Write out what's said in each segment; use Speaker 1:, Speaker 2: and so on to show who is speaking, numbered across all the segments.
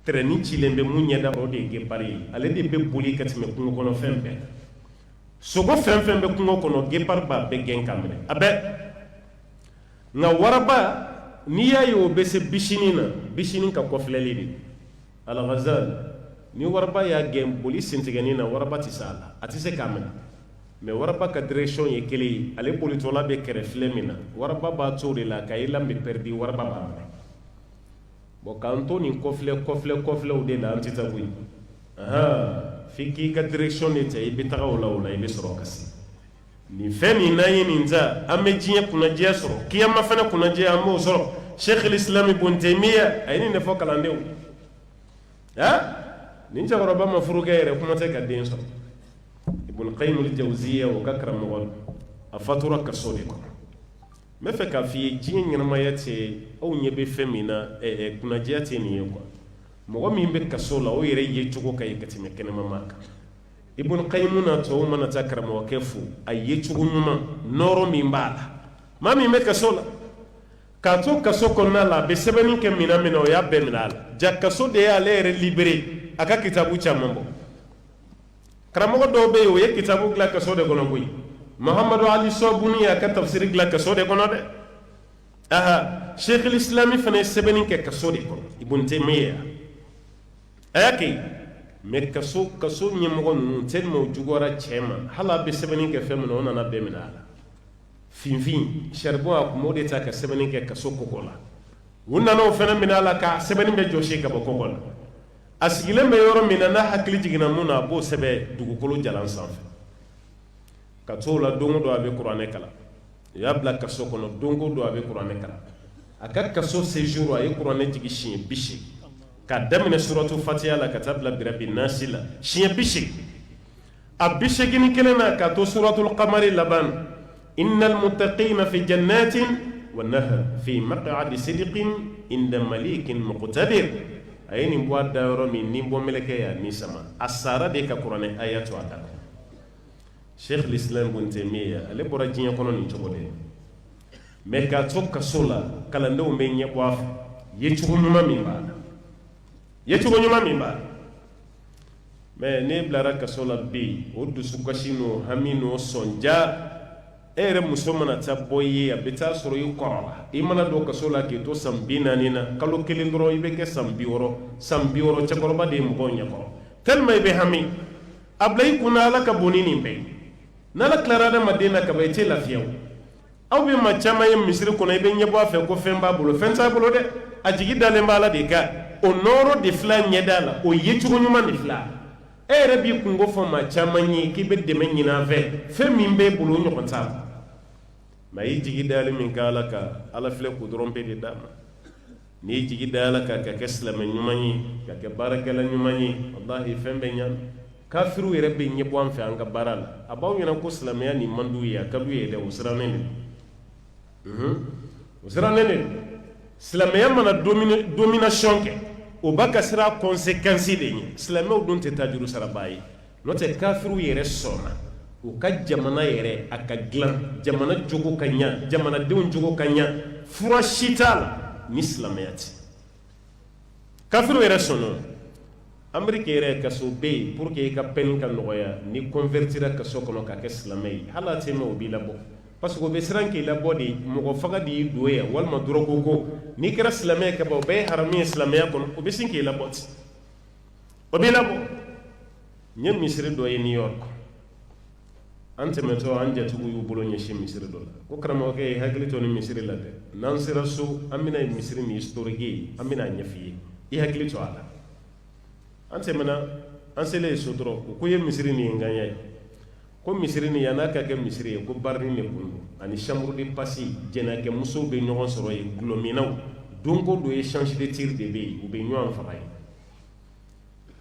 Speaker 1: treni cilen be mun ɲɛda o de ye gepari ye ale de be boli ka tɛmɛ kungo kɔnɔ fɛn bɛɛ sogo fɛn fɛn bɛ kungo kɔnɔ gepari b'a bɛɛ gɛn ka minɛ a bɛɛ nka waraba n'i y'a ye o bɛ se bisinin na bisinin ka kɔfilɛli de Al-Ghazali ni waraba y'a gɛn boli sentigɛnin na waraba tɛ se a la a tɛ se k'a minɛ mais waraba ka direction ye kelen ye ale bolitɔla bɛ kɛrɛfilɛ min na waraba b'a to de la k'a la bɛ perdi waraba b'a minɛ bon k'an to nin kɔfilɛw de la an tɛ taa koyi f'i k'i ka direction de ta i bɛ taga o la i bɛ sɔrɔ ka se nin fɛn min n'an ye nin ta an bɛ diɲɛ kunnajɛ sɔrɔ kiyama fana kunnajɛ an b'o sɔrɔ Sheikh al-Islam Ibn Taymiyyah a ye nin de fɔ kalandenw nin cɛkɔrɔba ma furukɛ yɛrɛ kuma tɛ ka den sɔrɔ Ibn Qayyim al-Jawziyya o ka karamɔgɔ a fatura kaso de kɔnɔ n bɛ fɛ k'a f'i ye diɲɛ ɲɛnamaya tɛ aw ɲɛ bɛ fɛn min na kunnajɛ tɛ nin ye quoi mɔgɔ min bɛ kaso la o yɛrɛ ye cogo ka ye ka tɛmɛ kɛnɛma maa kan Ibn Qayyim na tɔw mana taa karamɔgɔkɛ fo a ye cogo ɲuman nɔrɔ min b'a la maa min bɛ kaso la k'a to kaso kɔnɔna la a bɛ sɛbɛnni kɛ minɛn min na o y'a bɛɛ minɛ a la ja kaso de y'ale yɛrɛ libéré a ka kitabu caman bɔ karamɔgɔ dɔw bɛ yen o ye kitabu dilan kaso de kɔnɔ koyi Muhammadu Ali Sobuni y'a ka tafsiri dilan kaso de kɔnɔ dɛ Sheikh al-Islam fana ye sɛbɛnni kɛ kaso de kɔnɔ Ibn Taymiyyah a y'a kɛ mais kaso ɲɛmɔgɔ ninnu tellement o juguyara cɛ ma hali a bɛ sɛbɛnni kɛ fɛn min na o nana bɛɛ minɛ a la finfin charbon a kun b'o de ta ka sɛbɛnni kɛ kaso kɔkɔ la u nana o fana minɛ a la ka sɛbɛnni bɛ jɔsi ka bɔ kɔkɔ la a sigilen bɛ yɔrɔ min na n'a hakili jiginna mun na a b'o sɛbɛn dugukolo jalan sanfɛ ka t'o la don o don a bɛ kuranɛ kalan u y'a bila kaso kɔnɔ don o don a bɛ kuranɛ kalan a ka kaso séjour a ye kuranɛ jigi siɲɛ 80 k'a daminɛ suratu fatiha la ka taa bila birabi nasi la siɲɛ 80 a 81 na ka to suratul qamari laban innal muttaqina fi jannatin wa nahar fi maq'adi sidqin inda malikin muqtadir a ye nin bɔ a da yɔrɔ min ni bɔ mɛlɛkɛ y'a ni sama a sara de ka kuranɛ aya to a da Sheikh al-Islam Ibn Taymiyyah ale bɔra diɲɛ kɔnɔ nin cogo de mais k'a to kaso la kalandenw bɛ ɲɛ bɔ a fɛ ye cogo ɲuman min b'a la mais ne bilara kaso la bi o dusukasi n'o hami n'o sɔnja e yɛrɛ muso mana taa bɔ i ye a bɛ taa sɔrɔ i kɔrɔ la i mana don kaso la k'i to san 40 na kalo kelen dɔrɔn i bɛ kɛ san 60 cɛkɔrɔba de ye mɔgɔw ɲɛkɔrɔ tellement i bɛ hami a bila i kunna ala ka bon ni nin bɛɛ n'ala tilara adamaden na kaban i tɛ lafiya o aw bɛ maa caman ye misiri kɔnɔ i bɛ ɲɛbɔ a fɛ ko fɛn b'a bolo fɛn t'a bolo dɛ a jigi dalen b'a la de ka o nɔrɔ de fila ɲɛda la o ye cogo ɲuman de fila e yɛrɛ b'i kungo fɔ maa caman ye k'i bɛ dɛmɛ ɲini a fɛ fɛn min b'e bolo o ɲɔgɔn t'a la mais i jigi dalen min kɛ ala kan ala filɛ k'o dɔrɔn bɛ de d'a ma n'i jigi da ala kan ka kɛ silamɛ ɲuman ye ka kɛ baarakɛla ɲuman ye wallahi fɛn bɛ ɲa kafiru yɛrɛ bɛ ɲɛ bɔ an fɛ an ka baara la a b'aw ɲɛna ko silamɛya nin man d'u ye a ka d'u ye dɛ o sirannen de o sirannen de silamɛya mana domination kɛ o b'a ka sira conséquence de ye silamɛw dun tɛ taa juru sara baa ye n'o tɛ kafiru yɛrɛ sɔnna u ka jamana yɛrɛ a ka dilan jamana jogo ka ɲa jamanadenw jogo ka ɲa fura si t'a la ni silamɛya tɛ kafiru yɛrɛ sɔnna Amérique yɛrɛ kaso bɛ yen pour que i ka peine ka nɔgɔya ni convertira kaso kɔnɔ ka kɛ silamɛ ye hali a tɛ mɛn o b'i labɔ parce que o bɛ siran k'i labɔ de mɔgɔ faga de y'i don yan walima dɔrɔgu ko n'i kɛra silamɛ ka ban o bɛɛ ye haramu ye silamɛya kɔnɔ o bɛ sin k'i labɔ ten o b'i labɔ n ye misiri dɔ ye New York an tɛmɛtɔ an jatigiw y'u bolo ɲɛsin misiri dɔ la ko karamɔgɔkɛ ye hakili to ni misiri la dɛ n'an sera so an bɛna misiri min historique ye an bɛna ɲɛf'i ye i hakili to a la an tɛmɛna an selen so dɔrɔn u ko ye misiri nin ye ŋaɲa ye ko misiri nin yan'a ka kɛ misiri ye ko barini de kun don ani chambre de passe jɛnɛkɛ musow bɛ ɲɔgɔn sɔrɔ yen gulɔminaw don ko don échange de tir de bɛ yen u bɛ ɲɔgɔn faga yen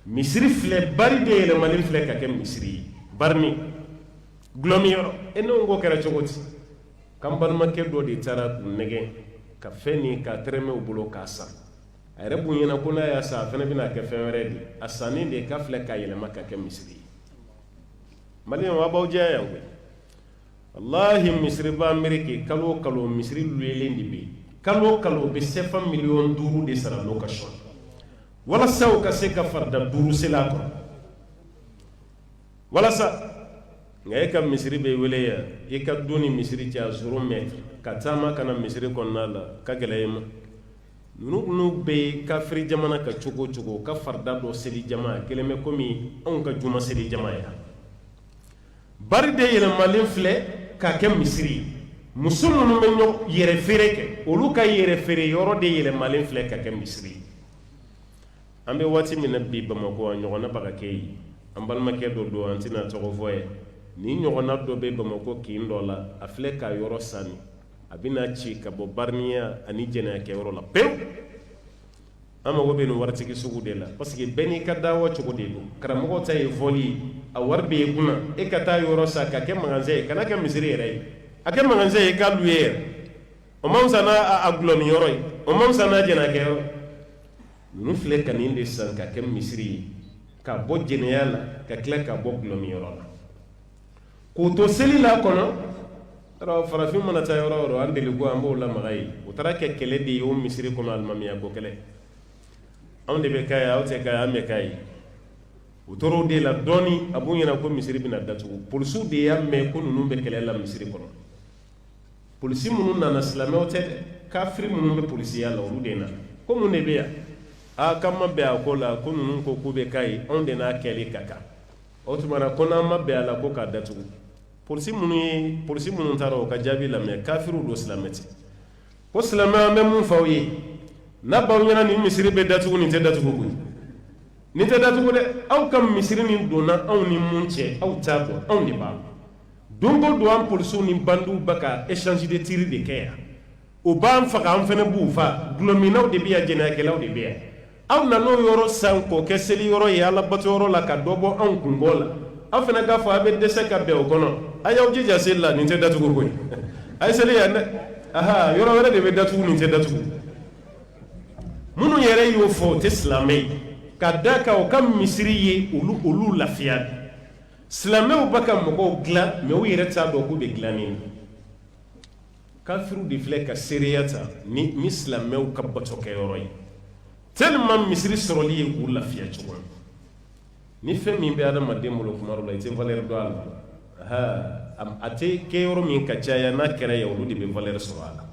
Speaker 1: misiri filɛ bari de yɛlɛmalen filɛ ka kɛ misiri ye barini gulɔmi yɔrɔ e n'o ko kɛra cogo di k'an balimakɛ dɔ de taara k'u nɛgɛn ka fɛn nin k'a tɛrɛmɛ u bolo k'a san a yɛrɛ b'u ɲɛna ko n'a y'a san a fana bɛna kɛ fɛn wɛrɛ de a sannen de k'a filɛ k'a yɛlɛma ka kɛ misiri ye maliyɛnw a b'aw diya yan koyi wallahi misiri b'a Amérique kalo o kalo misiri luyelen de bɛ yen kalo o kalo u bɛ CFA miliyɔn 5 de sara location walasa u ka se ka farda duuru sela kɔnɔ walasa nka e ka misiri bɛ wele ya i ka du ni misiri cɛ 0 mètre ka taama kana misiri kɔnɔna la ka gɛlɛ i ma ninnu bɛ kafiri jamana ka cogo o cogo ka farda dɔ seli jama kelen bɛ komi anw ka juma seli jama ya bari de yɛlɛmalen filɛ k'a kɛ misiri ye muso minnu bɛ yɛrɛ feere kɛ olu ka yɛrɛ feere yɔrɔ de yɛlɛmalen filɛ ka kɛ misiri ye an bɛ waati min na bi Bamakɔ a ɲɔgɔnna bɛ ka kɛ yen an balimakɛ dɔ don an tɛna tɔgɔ fɔ ye nin ɲɔgɔnna dɔ bɛ Bamakɔ kin dɔ la a filɛ ka yɔrɔ sani a bɛna ci ka bɔ bariniya ani jɛnɛya kɛ yɔrɔ la pewu an mago bɛ nin waritigi sugu de la parce que bɛɛ n'i ka dawa cogo de don karamɔgɔ ta ye fɔli a wari bɛ e kunna e ka taa yɔrɔ sa ka kɛ magasin ye kana kɛ misiri yɛrɛ ye a kɛ magasin ye k'a lu ye yɛrɛ o ma fisa n'a gulɔni yɔrɔ ye o ma fisa n'a jɛnɛya kɛ yɔrɔ ninnu filɛ ka nin de san ka kɛ misiri ye ka bɔ jɛnɛya la ka tila ka bɔ gulɔmi yɔrɔ la k'o to seli la kɔnɔ farafin mana taa yɔrɔ o yɔrɔ an deli ko an b'o lamaga ye o taara kɛ kɛlɛ de ye o misiri kɔnɔ alimamiya ko kɛlɛ anw de bɛ k'a ye aw tɛ k'a ye an bɛ k'a ye o tora o de la dɔɔni a b'u ɲɛna ko misiri bɛna datugu polisiw de y'a mɛn ko ninnu bɛ kɛlɛ la misiri kɔnɔ polisi minnu nana silamɛw tɛ dɛ kafiri minnu bɛ polisiya la olu de nana ko mun de bɛ yan k'an ma bɛn a ko la ko ninnu ko k'u bɛ k'a ye anw de n'a kɛli ka kan o tuma na ko n'an ma bɛn a la ko k'a datugu polisi minnu taara o ka jaabi lamɛn kafiriw don silamɛ tɛ ko silamɛ an bɛ mun fɔ aw ye n'a b'aw ɲɛna nin misiri bɛ datugu nin tɛ datugu koyi nin tɛ datugu dɛ aw ka misiri nin donna anw ni mun cɛ aw t'a dɔn anw de b'a don o don an polisiw ni bandiw bɛ ka échange de tir de kɛ yan o b'an faga an fana b'u fa gulɔminaw de bɛ yan jɛnɛyakɛlaw de bɛ yan aw nan'o yɔrɔ san k'o kɛ seli yɔrɔ ye ala bato yɔrɔ la ka dɔ bɔ anw kungo la aw fana k'a fɔ a bɛ dɛsɛ ka bɛn o kɔnɔ a y'aw jija seli la nin tɛ datugu koyi a ye seli yan dɛ yɔrɔ wɛrɛ de bɛ datugu nin tɛ datugu minnu yɛrɛ y'o fɔ o tɛ silamɛ ye ka da kan o ka misiri ye olu lafiya silamɛw bɛ ka mɔgɔw dilan mɛ u yɛrɛ t'a dɔn k'u bɛ dilannen kafiriw de filɛ ka seereya ta ni silamɛw ka batokɛyɔrɔ ye tellement misiri sɔrɔli ye k'u lafiya cogo ni fɛn min bɛ adamaden bolo kuma dɔ la i tɛ valeur dɔn a la a tɛ kɛ yɔrɔ min ka caya n'a kɛra ye olu de bɛ valeur sɔrɔ a la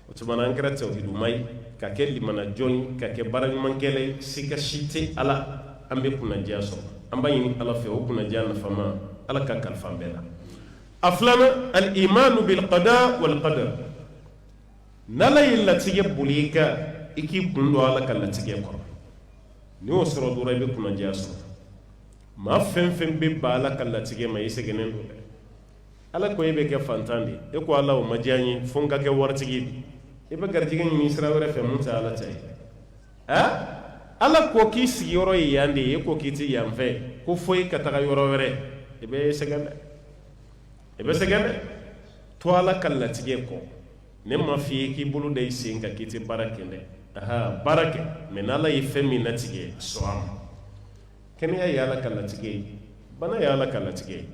Speaker 1: o tuma na an kɛra tawhiduma ye ka kɛ limana jɔn ka kɛ baaraɲumankɛla ye siga si tɛ ala an bɛ kunnadiya sɔrɔ an b'a ɲini ala fɛ o kunnadiya nafama ala ka kalifa an bɛɛ la a filanan al-imanu bil qada wal qadar n'ala ye latigɛ boli i kan i k'i kun don ala ka latigɛ kɔrɔ n'i y'o sɔrɔ dɔrɔn i bɛ kunnadiya sɔrɔ maa fɛn fɛn bɛ ba ala ka latigɛ ma i sɛgɛnnen don dɛ ala ko e bɛ kɛ fantan de e ko ala o ma diya n ye fo n ka kɛ waritigi de i bɛ garijɛgɛ ɲini sira wɛrɛ fɛ mun tɛ ala ta ye ala ko k'i sigiyɔrɔ ye yan de ye e ko k'i tɛ yan fɛ ko fo i ka taga yɔrɔ wɛrɛ i bɛ sɛgɛn dɛ to ala ka latigɛ kɔ ne ma f'i ye k'i bolo da i sen kan k'i tɛ baara kɛ dɛ baara kɛ mɛ n'ala ye fɛn min latigɛ sɔn a ma kɛnɛya ye ala ka latigɛ ye bana ye ala ka latigɛ ye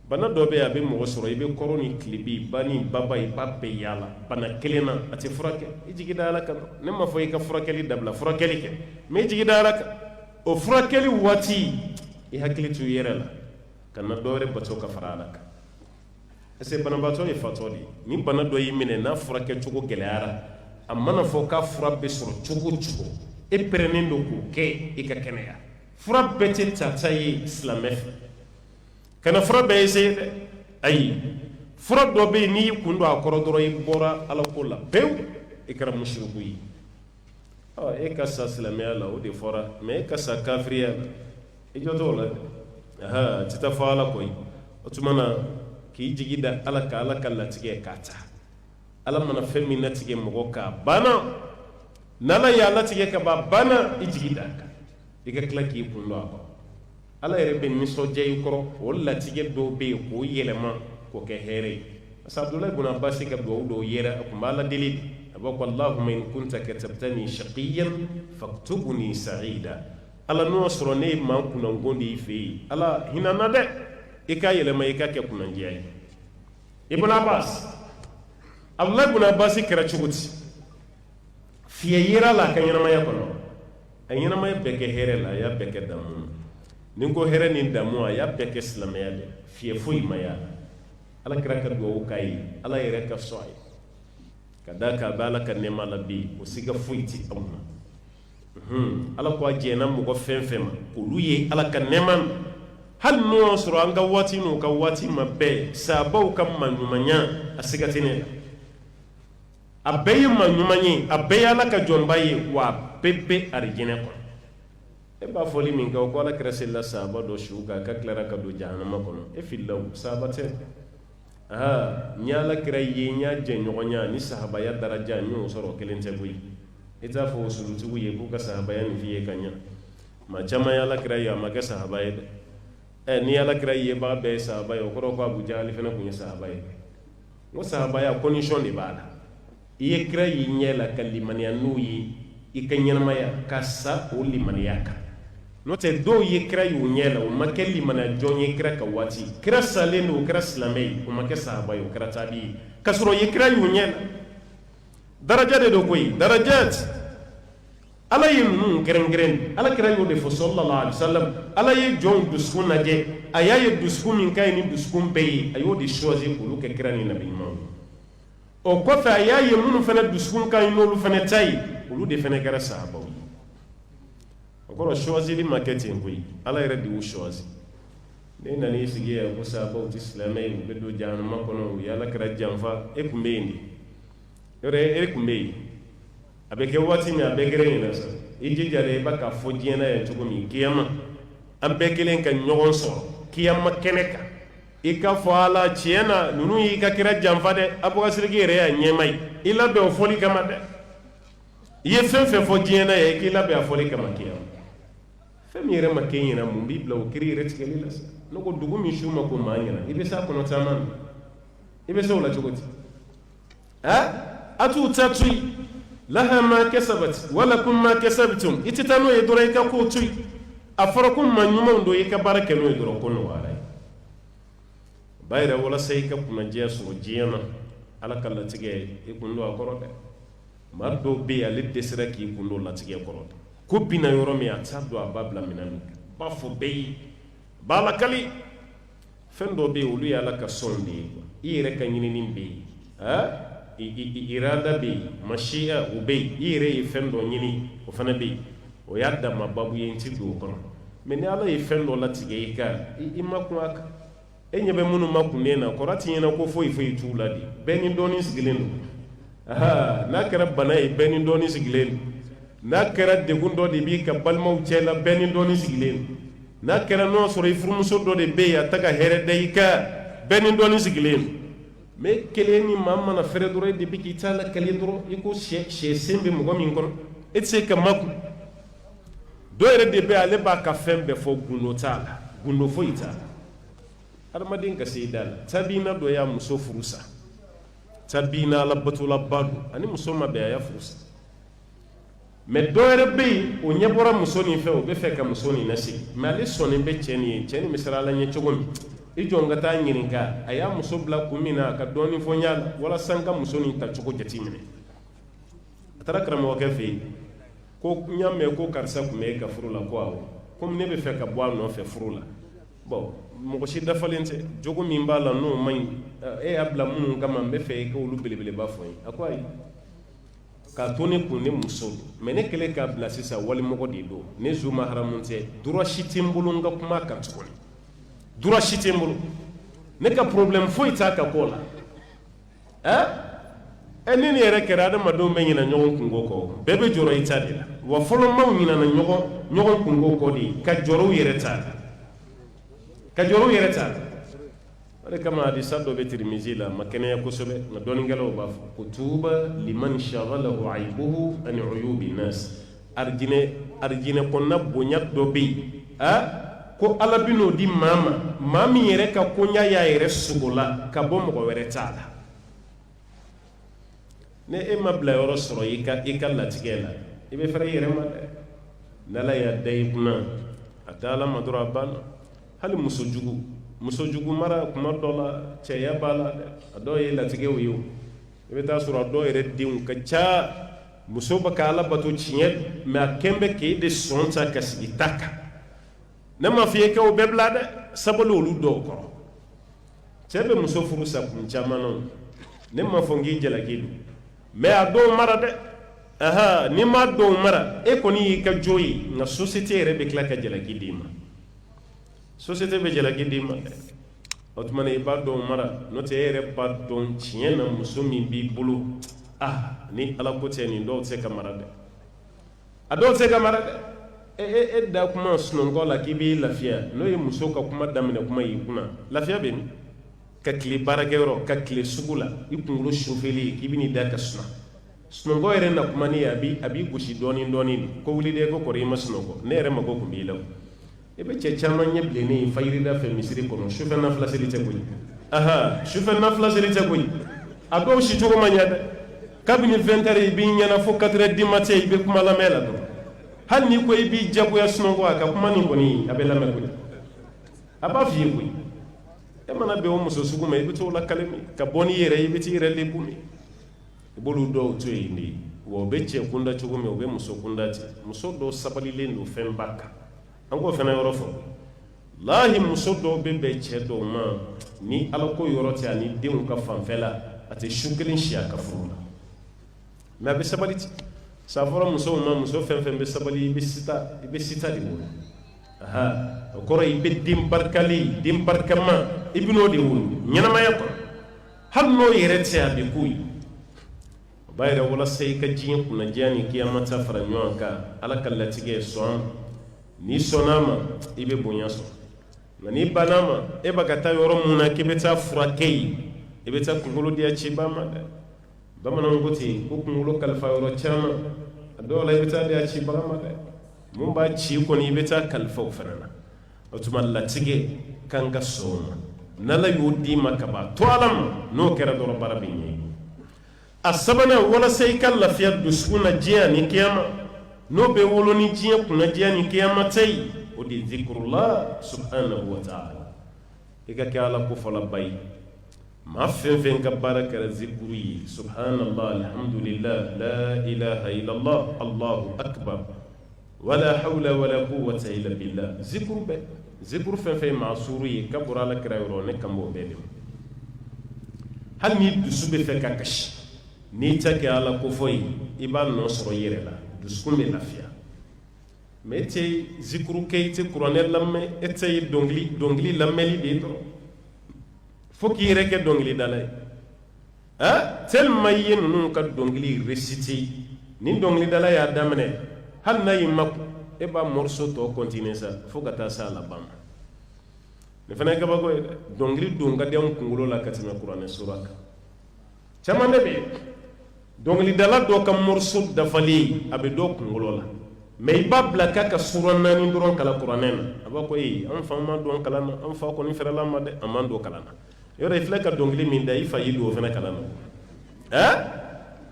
Speaker 1: bana dɔ bɛ yen a bɛ mɔgɔ sɔrɔ i bɛ kɔrɔ ni tilebi ba ni baba i b'a bɛɛ yaala bana kelen na a tɛ furakɛ i jigi da ala kan ne ma fɔ i ka furakɛli dabila furakɛli kɛ mɛ i jigi da ala kan o furakɛli waati i hakili to i yɛrɛ la ka na dɔ wɛrɛ bato ka fara ala kan parce que banabaatɔ ye fatɔ de ye ni bana dɔ y'i minɛ n'a furakɛ cogo gɛlɛyara a mana fɔ k'a fura bɛ sɔrɔ cogo o cogo e pɛrɛnnen don k'o kɛ i ka kɛnɛya fura bɛɛ tɛ tata ye silamɛ fɛ kana fura bɛɛ essayer dɛ ayi fura dɔ bɛ yen n'i y'i kun don a kɔrɔ dɔrɔn i bɔra ala ko la pewu i kɛra musiriku ye e ka sa silamɛya la o de fɔra mɛ e ka sa kafiriya la i jɔ t'o la dɛ tɛ taa fɔ ala kɔ ye o tuma na k'i jigi da ala ka latigɛ k'a ta ala mana fɛn min latigɛ mɔgɔ ka banna n'ala y'a latigɛ ka ban banna i jigi da kan i ka tila k'i kun don a kɔrɔ ala yɛrɛ bɛ nisɔndiya i kɔrɔ o latigɛ dɔw bɛ yen k'o yɛlɛma k'o kɛ hɛrɛ ye parce que abudulayi ibn abbas ka duwawu dɔw yɛrɛ a tun b'a la deli de a b'a fɔ allahumma in kunta katabtani shaqiyan faktubni sa'ida ala n'o sɔrɔ ne ye maa kunnangon de i fɛ yen ala hinɛ na dɛ i ka yɛlɛma i ka kɛ kunnandiya ye ibn abbas abudulayi ibn abbas kɛra cogo di fiyɛ yera la a ka ɲɛnamaya kɔnɔ a ɲɛnamaya bɛɛ kɛ hɛrɛ la a y'a bɛɛ kɛ damu ni ko hɛrɛ ni damu a y'a bɛɛ kɛ silamɛya de fiye foyi ma y'a la ala kira ka duwawu k'a ye ala yɛrɛ ka sɔn a ye ka da ka bɛ ala ka nɛɛma la bi o siga foyi ti aw ma ala ko a jɛnna mɔgɔ fɛn fɛn ma olu ye ala ka nɛɛma min hali n'o y'a sɔrɔ an ka waati n'u ka waati ma bɛɛ sabaw ka maɲumanya a siga tɛ ne la a bɛɛ ye maɲuman ye a bɛɛ ye ala ka jɔnba ye wa a bɛɛ bɛ arijinɛ kɔnɔ e b'a fɔli min kɛ o ko ala kira selila sahaba dɔ su kan ka tilara ka don jahanama kɔnɔ e filila o sahaba tɛ n ye ala kira ye n y'a jɛɲɔgɔnya ni sahabaya daraja n y'o sɔrɔ o kelen tɛ koyi i t'a fɔ o surutigiw ye k'u ka sahabaya nin f'i ye ka ɲa maa caman ye ala kira ye a ma kɛ sahaba ye dɛ ni ala kira yebaga bɛɛ ye sahaba ye o kɔrɔ ko abu jahali fana tun ye sahaba ye n ko sahabaya condition de b'a la i ye kira y'i ɲɛ la ka limaniya n'o ye i ka ɲɛnamaya ka sa o limaniya kan n'o tɛ dɔw ye kira y'u ɲɛ la o ma kɛ limaniya jɔn ye kira ka waati kira salen don o kɛra silamɛ ye o ma kɛ sahaba ye o kɛra tabi ye k'a sɔrɔ o ye kira y'u ɲɛ la daraja de don koyi darajat ala ye ninnu kɛrɛnkɛrɛn ala kira y'o de fɔ sallallahu alaihi wasallam ala ye jɔnw dusukun lajɛ a y'a ye dusukun min ka ɲi ni dusukun bɛɛ ye a y'o de choisir k'olu kɛ kira ni nabi ɲumanw o kɔfɛ a y'a ye minnu fana dusukun ka ɲi n'olu fana ta ye olu de fana kɛra sahabaw ye o kɔrɔ choisili ma kɛ ten koyi ala yɛrɛ de y'u choisir ne nan'i sigi yan ko sahabaw tɛ silamɛ ye u bɛ don jahanama kɔnɔ u ye ala kira janfa e tun bɛ yen de yɔrɔ e tun bɛ yen a bɛ kɛ waati min a bɛɛ gɛrɛ ɲinɛ sa i jija dɛ i b'a ka fɔ diɲɛ na yan cogo min kiyama an bɛɛ kelen ka ɲɔgɔn sɔrɔ kiyama kɛnɛ kan i ka fɔ ala tiɲɛ na ninnu y'i ka kira janfa dɛ abubakasiriki yɛrɛ y'a ɲɛma ye i labɛn o fɔli kama dɛ i ye fɛn fɛn fɔ diɲɛ na yan i k'i labɛn a fɔli kama kiyama fɛn min yɛrɛ ma kɛ ɲɛna mun b'i bila o kiri yɛrɛ tigɛli la sa ne ko dugu min su ma ko maa ɲɛna i bɛ s'a kɔnɔ caman min i bɛ se o la cogo di a t'u ta to yen laha ma kasabat walakum ma kasabtum i tɛ taa n'o ye dɔrɔn i ka kow to yen a fɔra ko maa ɲumanw don i ka baara kɛ n'o ye dɔrɔn ko nɔgɔyara ye ba yɛrɛ walasa i ka kunnadiya sɔrɔ diɲɛ na ala ka latigɛ i kun don a kɔrɔ dɛ maa dɔw bɛ yen ale dɛsɛra k'i kun don latigɛ kɔrɔ ko binna yɔrɔ min a t'a dɔn a b'a bila minɛn min kan b'a fɔ bɛɛ ye b'a lakali fɛn dɔw bɛ yen olu ye ala ka sɔn de ye i yɛrɛ ka ɲinini bɛ yen irada bɛ yen mashiya o bɛ yen i yɛrɛ ye fɛn dɔ ɲini o fana bɛ yen o y'a dama babu ye n ti don o kɔnɔ mɛ ni ala ye fɛn dɔ latigɛ i kan i ma kun a kan e ɲɛ bɛ minnu ma kun ne na kɔrɔ ti ɲɛna ko foyi foyi t'u la de bɛɛ ni dɔɔnin sigilen don n'a kɛra bana ye bɛɛ ni dɔɔnin sigilen don n'a kɛra degun dɔ de b'i ka balimaw cɛ la bɛɛ ni dɔɔnin sigilen don n'a kɛra n'o sɔrɔ i furumuso dɔ de bɛ yen a ta ka hɛrɛ da i kan bɛɛ ni dɔɔnin sigilen don mɛ kelen ni maa mana fɛrɛ dɔrɔn e de bɛ k'i ta la kale dɔrɔn i ko sɛ sen bɛ mɔgɔ min kɔnɔ e tɛ se ka makun dɔw yɛrɛ de bɛ ale b'a ka fɛn bɛɛ fɔ gundo t'a la gundo foyi t'a la adamaden ka se i da la tabiina dɔ y'a muso furu sa tabiina ala batolaba don ani muso ma bɛn a y'a furu sa mɛ dɔw yɛrɛ bɛ yen o ɲɛ bɔra muso nin fɛ o bɛ fɛ ka muso nin lasigi mɛ ale sɔnnen bɛ cɛ nin ye cɛ nin bɛ siran ala ɲɛ cogo min i jɔn ka taa ɲininka a y'a muso bila kun min na a ka dɔɔnin fɔ n y'a la walasa n ka muso nin ta cogo jateminɛ a taara karamɔgɔkɛ fɛ yen ko n y'a mɛn ko karisa tun bɛ e ka furu la ko awɔ komi ne bɛ fɛ ka bɔ a nɔfɛ furu la bɔn mɔgɔ si dafalen tɛ jogo min b'a la n'o man ɲi e y'a bila minnu kama n bɛ fɛ e ka olu belebeleba fɔ n ye a ko ayi k'a to ne kun ne muso don mɛ ne kɛlen k'a bila sisan walimɔgɔ de don ne zu ma haramu tɛ droit si tɛ n bolo n ka kuma kan tuguni droit si tɛ n bolo ne ka problème foyi t'a ka ko la ni nin yɛrɛ kɛra adamadenw bɛ ɲinɛ ɲɔgɔn kungo kɔ bɛɛ bɛ jɔrɔ i ta de la wa fɔlɔ maaw ɲinɛna ɲɔgɔn kungo kɔ de ka jɔrɔ u yɛrɛ ta la ka jɔrɔ u yɛrɛ ta la o de kama hadisa dɔ bɛ Tirmizi la ma kɛnɛya kosɛbɛ nka dɔnnikɛlaw b'a fɔ ko tuuba liman shaghalahu aybuhu an uyubi nas arijinɛ kɔnɔna bonya dɔ bɛ yen ko ala bɛ n'o di maa ma maa min yɛrɛ ka koɲa y'a yɛrɛ sogo la ka bɔ mɔgɔ wɛrɛ t'a la ne e ma bila yɔrɔ sɔrɔ i ka latigɛ la i bɛ fɛrɛ i yɛrɛ ma dɛ n'ala y'a da i kunna a da ala ma dɔrɔn a banna hali muso jugu mara kuma dɔ la cɛya b'a la dɛ a dɔw ye latigɛw ye o i bɛ taa sɔrɔ a dɔw yɛrɛ denw ka ca muso ba ka ala bato tiɲɛ mais a kɛnbɛ k'e de sɔn ta ka sigi ta kan ne ma f'i ye kɛ o bɛɛ bila dɛ sabali olu dɔw kɔrɔ cɛ bɛ muso furu sa kun caman na ne ma fɔ n k'i jalaki don mais a dɔw mara dɛ aha ni ma dɔw mara e kɔni y'i ka jo ye nka société yɛrɛ bɛ tila ka jalaki d'i ma société bɛ jalaki d'i ma dɛ o tuma na i b'a dɔw mara n'o tɛ e yɛrɛ b'a dɔn tiɲɛ na muso min b'i bolo ni ala ko tɛ nin dɔw tɛ se ka mara dɛ a dɔw tɛ se ka mara dɛ e da kuma sunɔgɔ la k'i b'i lafiya n'o ye muso ka kuma daminɛ kuma y'i kunna lafiya bɛ min ka tile baarakɛyɔrɔ ka tile sugu la i kunkolo sufeli k'i bɛ n'i da ka suma sunɔgɔ yɛrɛ na kuma ni a b'i gosi dɔɔnin dɔɔnin de ko wuli de ko kɔrɔ i ma sunɔgɔ ne yɛrɛ mago kun b'i la i bɛ cɛ caman ɲɛ bilennen ye fajirida fɛ misiri kɔnɔ sufɛ nafila seli tɛ koyi sufɛ nafila seli tɛ koyi a dɔw si cogo ma ɲɛ dɛ kabini 20 heures i b'i ɲɛna fo 4 heures du matin i bɛ kuma lamɛn la dɔrɔn hali n'i ko i b'i jagoya sunɔgɔ a ka kuma nin kɔni a bɛ lamɛn koyi a b'a f'i ye koyi e mana bɛn o muso sugu ma i bɛ t'o la kalemi ka bɔ n'i yɛrɛ i bɛ t'i yɛrɛ lebu min i b'olu dɔw to yen de wa u bɛ cɛ kunda cogo min u bɛ muso kunda ten muso dɔw sabalilen don fɛn ba kan an k'o fana yɔrɔ fɔ lahi muso dɔw bɛ bɛn cɛ dɔw ma ni ala ko yɔrɔ tɛ ani denw ka fanfɛla a tɛ su kelen si a ka furu la mais a bɛ sabali ten sa fɔra musow ma muso fɛn fɛn bɛ sabali i bɛ sita de wolo o kɔrɔ i bɛ den barikalen den barikama i bɛ n'o de wolo ɲɛnamaya kɔnɔ hali n'o yɛrɛ tɛ a bɛ k'o ye o b'a yɛrɛ walasa i ka diɲɛ kunnadiya ni kiyama ta fara ɲɔgɔn kan ala ka latigɛ sɔn n'i sɔnn'a ma i bɛ bonya sɔrɔ nka n'i bann'a ma e bɛ ka taa yɔrɔ mun na k'i bɛ taa furakɛ yen i bɛ taa kunkolo diya ciba ma dɛ bamananw ko ten ko kunkolo kalifa yɔrɔ caman a dɔw la i bɛ taa diya cibaga ma dɛ mun b'a ci kɔni i bɛ taa kalifa o fana na o tuma latigɛ kan ka sɔn o ma n'ala y'o d'i ma ka ban to ala ma n'o kɛra dɔrɔn baara bɛ ɲɛ a sabanan walasa i ka lafiya dusukun na diɲɛ ani kiyama n'o bɛ wolo ni diɲɛ kunnadiya ni kiyama ta ye o de ye zikurula subhanahu wa ta'ala i ka kɛ ala kofɔla ba ye maa fɛn fɛn ka baara kɛra zikuru ye subhanallah alhamdulillah la ilaha illallah allahu akbar wala hawla wala quwwata illa billah zikuru bɛ zikuru fɛn fɛn maa suuru ye ka bɔra ala kira yɔrɔ ne kan b'o bɛɛ de ma hali ni dusu bɛ fɛ ka kasi n'i ta kɛ ala kofɔ ye i b'a nɔ sɔrɔ i yɛrɛ la dusukun bɛ lafiya mais e tɛ zikuru kɛ i tɛ kuranɛ lamɛn e tɛ dɔnkili lamɛnli de ye dɔrɔn fo k'i yɛrɛ kɛ dɔnkilidala ye tellement i ye ninnu ka dɔnkili réciter ni dɔnkilidala y'a daminɛ hali n'a y'i makun e b'a morceau tɔ continuer sa fo ka taa se a laban ma nin fana ye kabako ye dɛ dɔnkili don ka di anw kunkolo la ka tɛmɛ kuranɛ sura kan caman de bɛ yen dɔnkilidala dɔ ka morceau dafalen a bɛ dɔ kunkolo la mais i b'a bila k'a ka sura 4 dɔrɔn kalan kuranɛ na a b'a fɔ an fa ma don kalan na an fa kɔni fɛrɛla ma dɛ an man don kalan na yɔrɔ i filɛ ka dɔnkili min da i fa y'i don o fana kalan na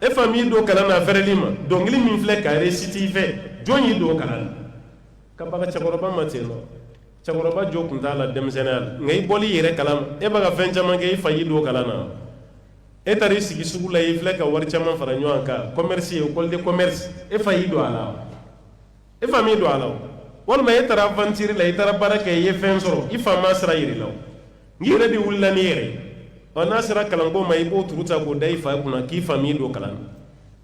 Speaker 1: e fa m'i don kalan na a fɛrɛli ma dɔnkili min filɛ ka réciter i fɛ jɔn y'i don kalan na ka baga cɛkɔrɔba ma ten nɔ cɛkɔrɔba jo tun t'a la denmisɛnninya la nka i bɔli yɛrɛ kalan e bɛ ka fɛn caman kɛ i fa y'i don kalan na e taara i sigi sugu la i filɛ ka wari caman fara ɲɔgɔn kan commerce ye école de commerce e fa y'i don a la e fa m'i don a la walima e taara aventure la i taara baara kɛ i ye fɛn sɔrɔ i fa ma sira yiri la n'i yɛrɛ de wulila n'i yɛrɛ ye n'a sera kalanko ma i b'o turu ta k'o da i fa kunna k'i fa m'i don kalan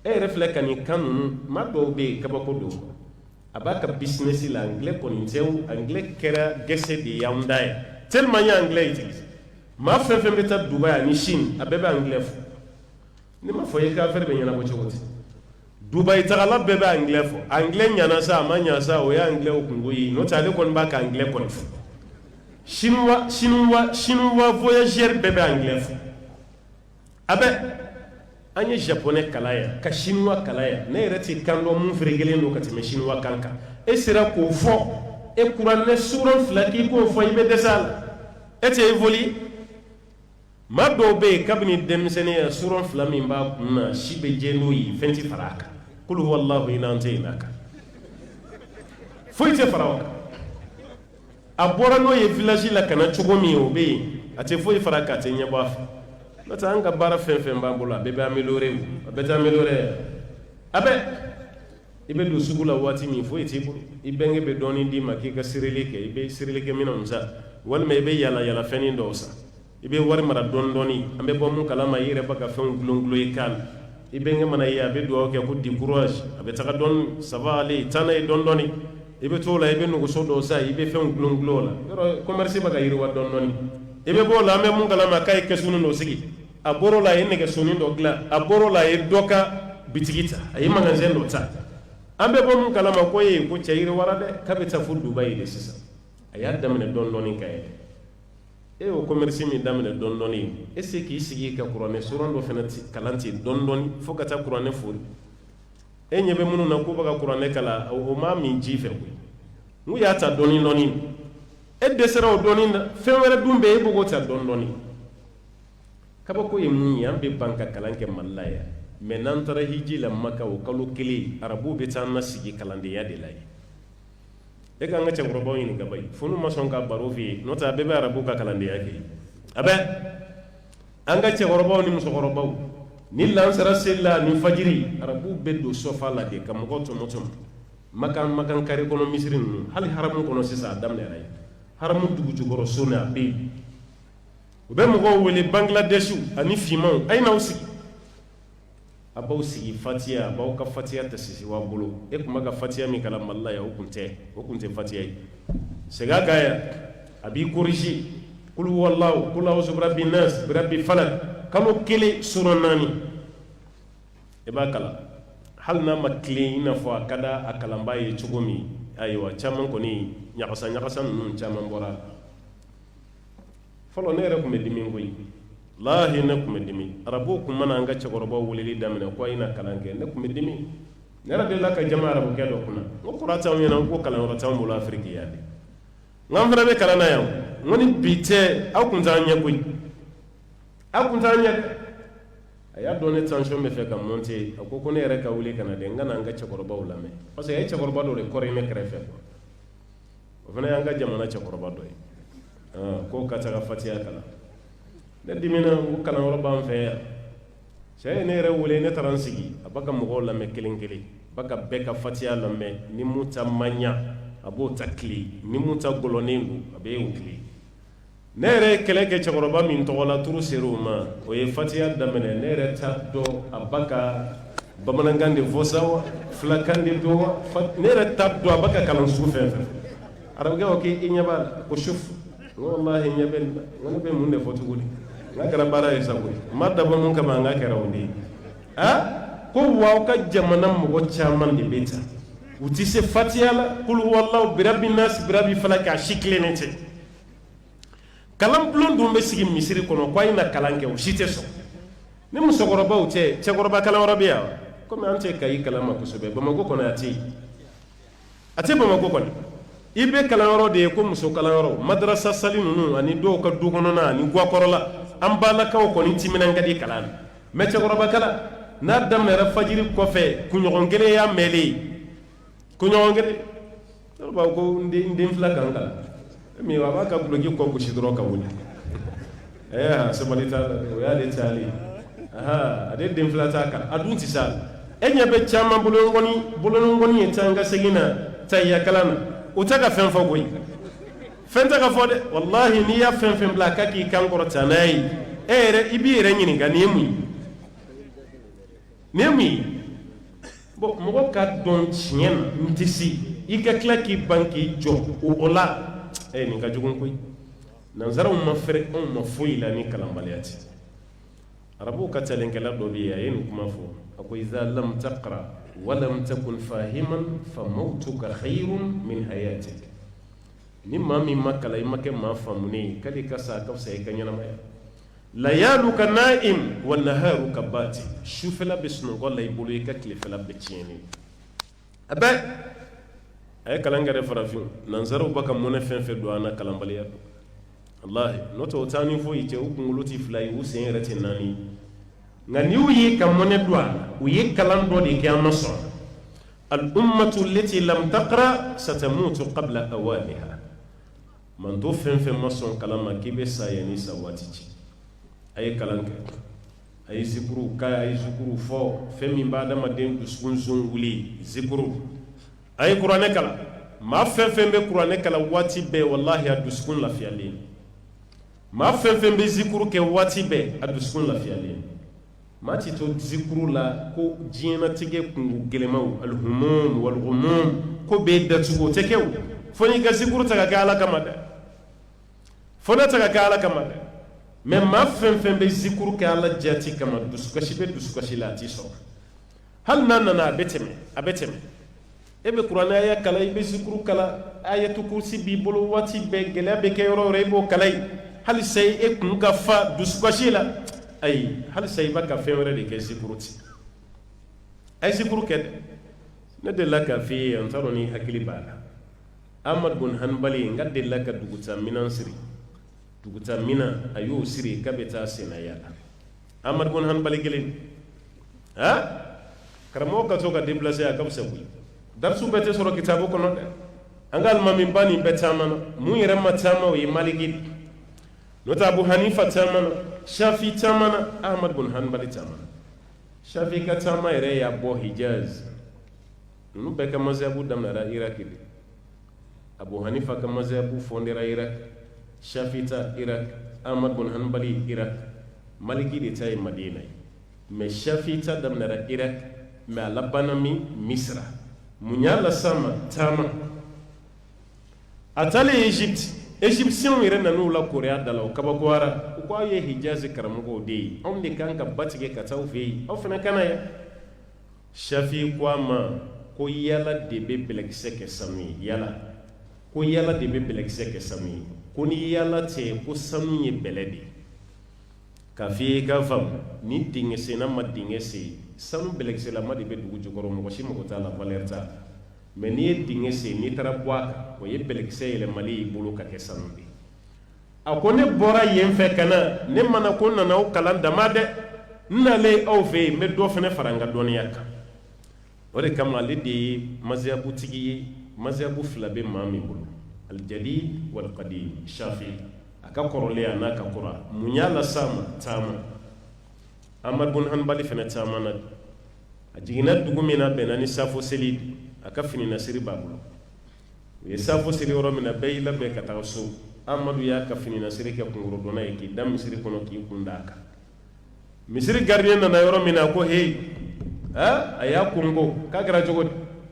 Speaker 1: na e yɛrɛ filɛ ka nin kan ninnu maa dɔw bɛ yen kabako don a b'a ka business la anglais kɔni tɛ anglais kɛra gɛsɛ de ye anw da ye tellement ye anglais utilise maa fɛn fɛn bɛ taa Dubai ani Chine a bɛɛ bɛ anglais fɔ ne ma fɔ i ka affaire bɛ ɲɛnabɔ cogo di Dubai tagala bɛɛ bɛ anglais fɔ anglais ɲana sa a ma ɲa sa o ye anglais o kungo ye n'o tɛ ale kɔni b'a ka anglais kɔni fɔ chinois voyageur bɛɛ bɛ anglais fɔ a bɛ an ye japonais kalan yan ka chinois kalan yan ne yɛrɛ tɛ kan dɔn mun ferekelen don ka tɛmɛ chinois kan kan e sera k'o fɔ e kuranɛ sura 2 k'i k'o fɔ i bɛ dɛsɛ a la e tɛ évoluer maa dɔw bɛ yen kabini denmisɛnninya sura 2 min b'a kun na si bɛ jɛ n'o ye fɛn tɛ fara a kan kul huwallahu ina tɛ yen a kan foyi tɛ fara o kan a bɔra n'o ye village la ka na cogo min o bɛ yen a tɛ foyi fara a kan a tɛ ɲɛbɔ a fɛ n'o tɛ an ka baara fɛn fɛn b'an bolo a bɛɛ bɛ améliorer a bɛɛ tɛ améliorer abe ibe do sugula wati min fo ite bulu ibenge be doni di make ka sireleke ibe sireleke mina unsa walma ibe yala yala feni do sa ibe war mara don doni ambe bo mun kala ma yire baka fen glonglo ikal ibenge mana ya be do ke ko di courage abe taka don savali tanay don doni ibe tola ibe nugo so do sa ibe fen glonglo la yoro commerce baka yiri wa don doni ibe bo la me mun kala ma kay kesunu no sigi aboro la yene ke sunu do gla aboro la e doka bitigita ayi magasin do ta ambe bo mun kala ma ko ye ko ceyiri wara de kabe ta fu dubai de sisa aya damene don doni kay e o commerce mi damene don doni e se ki sigi ka qur'ane suran do fenati kalanti don doni fo ka ta qur'ane fu e nyebe munu na ko baka qur'ane kala o ma mi jife ko mu ya ta doni doni e de sera o doni fe wara dumbe e bogo ta don doni kaba ko e mun ya be banka kalanke mallaya mais nan tara hiji la maka o kalo kili arabu be tan na sigi kalande ya de lay e ga nga cewro bo ni gabay funu ma son ka baro fi nota be be arabu ka kalande ya ke abe anga cewro bo ni muso bo ni lan sara sella ni fajiri arabu be do sofa la de kam ko to motum makan kare kono misrin hal haramu kono sisa damne ray haramu dugu jugoro sona be be mo go wele bangladeshu ani fiman ay na usigi abaw sigi fatiya abaw ka fatiya ta sisi wa bolo e kuma ka fatiya mi kala malla ya hukunte fatiya sega gaya abi kuriji kul wallahu kul a'udhu birabbi nas birabbi falak kalo kele suronani e ba kala hal na makle ina fo kada akala mbaye chugomi aywa chaman ko ni nyakasa nun chaman bora folo ne re ko medimi ngoyi lahi ne kuma dimi arabu kuma na nga cekoroba wulili damina ko ina kalanke ne kuma dimi ne rabbi la ka jama arabu ke do kuna ngo qurata mi na ko kalan rata mo la afriki yade ngam fara be kalana yaw ngoni bite akunta nya koy akunta nya aya do ne tension me fe ka monter ko ne re ka wuli kana de ngana nga cekoroba wulame parce que ay cekoroba do re kore me krefe ko o fana nga jamana cekoroba do ko ka ta fatiya kala da dimina ko kana wala ban fe sey ne re wule ne taransigi abaka mo la me kelen baka beka fatiya la me ni muta manya abo takli ni muta goloningu abe wuli ne re kele ke chagoroba min to wala turu seruma o ye fatiya da mene ne re ta do abaka bamanangande vosawa flakande do ne re ta do abaka kalan sufe arabe o ke inyaba ko shuf wallahi nyabel ngana be mun ne fotuguli ngakara bara isa ko madda ba mun kama ngakara woni ko waw ka jamana mo chaman de beta uti se fatiya la kul wallahu bi rabbin nas bi rabbi falaka shiklenete kalam blon dum be sigi misiri kono ko ina kalanke o shite so ne mo sogoro ba ute chegoro kala rabia ko me ante kay kalama ko sobe ba mago kono ati ba mago kono ibe kalanyɔrɔ de ye ko muso kalanyɔrɔ madrasa sali ninnu ani dɔw ka du kɔnɔna ani guakɔrɔla an balakaw kɔni timinan ka di kalan mais cɛkɔrɔba kala n'a daminɛra fajiri kɔfɛ kunɲɔgɔn kelen y'a mɛlen kunɲɔgɔn kelen dɔw b'a ko n den fila kan kalan mais a b'a ka guloki kɔ gosi dɔrɔn ka wuli sabali t'a la o y'ale taalen ale den fila t'a kan a dun ti sa e ɲɛ bɛ caman bolonɔngɔni ye taa n ka segin na tahiya kalan na o ta ka fɛn fɔ koyi fɛn tɛ ka fɔ dɛ wallahi n'i y'a fɛn fɛn bila a ka k'i kan kɔrɔta n'a ye e yɛrɛ i b'i yɛrɛ ɲininka nin ye mun ye bon mɔgɔ ka dɔn tiɲɛ na n tɛ se i ka tila k'i ban k'i jɔ o la nin ka jugu koyi nanzaraw ma fɛrɛ anw ma foyi la ni kalanbaliya tɛ arabuw ka talenkɛla dɔ bɛ yen a ye nin kuma fɔ a ko iza lam taqra ولم تكن فاهما فموتك خير من حياتك نما مما كلا يما كما فهمني كلي كسا كفسا يكنينا ما ليالك نائم والنهارك باتي شوف لا بسنو ولا يقولوا يكلف لا بتشيني ابا ay kala ngare farafin nanzaro baka mona fen fe do ana kala mbaliya wallahi noto tani fo yite ukunguluti flay usen rete nani ngani uyi kam mona do uyi kalan do de kiyama so al ummatu allati lam taqra satamutu qabla awaniha man do fen fen mason kalama kibe sayani sawati ay kalan ke ay zikuru ka ay zikuru fo femi mbada maden dusukun zunguli zikuru ay qur'ane kala ma fem be qur'ane kala wati be wallahi adusukun lafiyale ma fem be zikuru ke wati be adusukun lafiyale ma ti to zikuru la ko jina tige kungu gelemaw alhumum wal ghumum ko be datugo tekew foni ga zikuru taga kala kamada fona taga kala kamada mais ma fem be zikuru ke ala jati kama dusukashi be dusukashi la ti so hal nanana abeteme ebe qur'ana ya kala be zikuru kala ayatu kursi bi bolo wati be gele be ke yoro rebo kala hal say e kun ga fa dusukashi la ay hal say baka fewre de ke zikuru ti ay zikuru ke ne de la ka fi antaroni hakili bala Ahmad bin Hanbali ngadde la ka duguta minansiri duguta mina ayo siri kabeta senayala Ahmad bin Hanbali gelin ha karamo ka to ka déplacer a kabsa bui darsu bete soro kitabu kono de angal mamin bani betamana mu yere matama wi maliki nota Abu Hanifa tamana Shafi tamana Ahmad bin Hanbali tamana Shafi ka tama yere ya bo Hijaz nu be ka mazhabu damna Iraq Abu Hanifa ka mazhabu fondera Iraq Shafita Iraq Ahmad bin Hanbali Iraq Maliki de tay Madina mais Shafita damna Iraq mais alabanami Misra munyala sama tama atale Egyptien ire nanu la Korea dala kabakwara ko aye Hijaz karamugo de on de kanka batige ka tawfi o fena kana ya Shafi kwama ko yala de be belekse ke sami yala ko yala de be belekse ke sami ko ni yala te ko sanu ye beledi ka fi ka fam ni dingese na madingese sanu belekse la madi be dugu jogoro mo shi mo ta la valerta mais ni dingese ni tarabwa ko ye belekse ile mali bulu ka ke sanu bi akone bora yen fe kana ne mana ko na o kalan damade na le au fe me do fene faranga doniya ka ore kam ali di mazhabu tigi mazhabu flabe mami bulu al jadid wal qadim Shafi aka korole ana ka qura munyala sama tama Ahmad bin Hanbali fena tama na ajigina dugumina benani safo selid aka fini nasiri babulo ye safo seli oro mina bayla be ka tawso Ahmadu ya ka fini nasiri ka kunguro dona yiki dam misiri kono ki kundaka misiri gardien na yoro mina ko hey ha aya kungo kagara jogo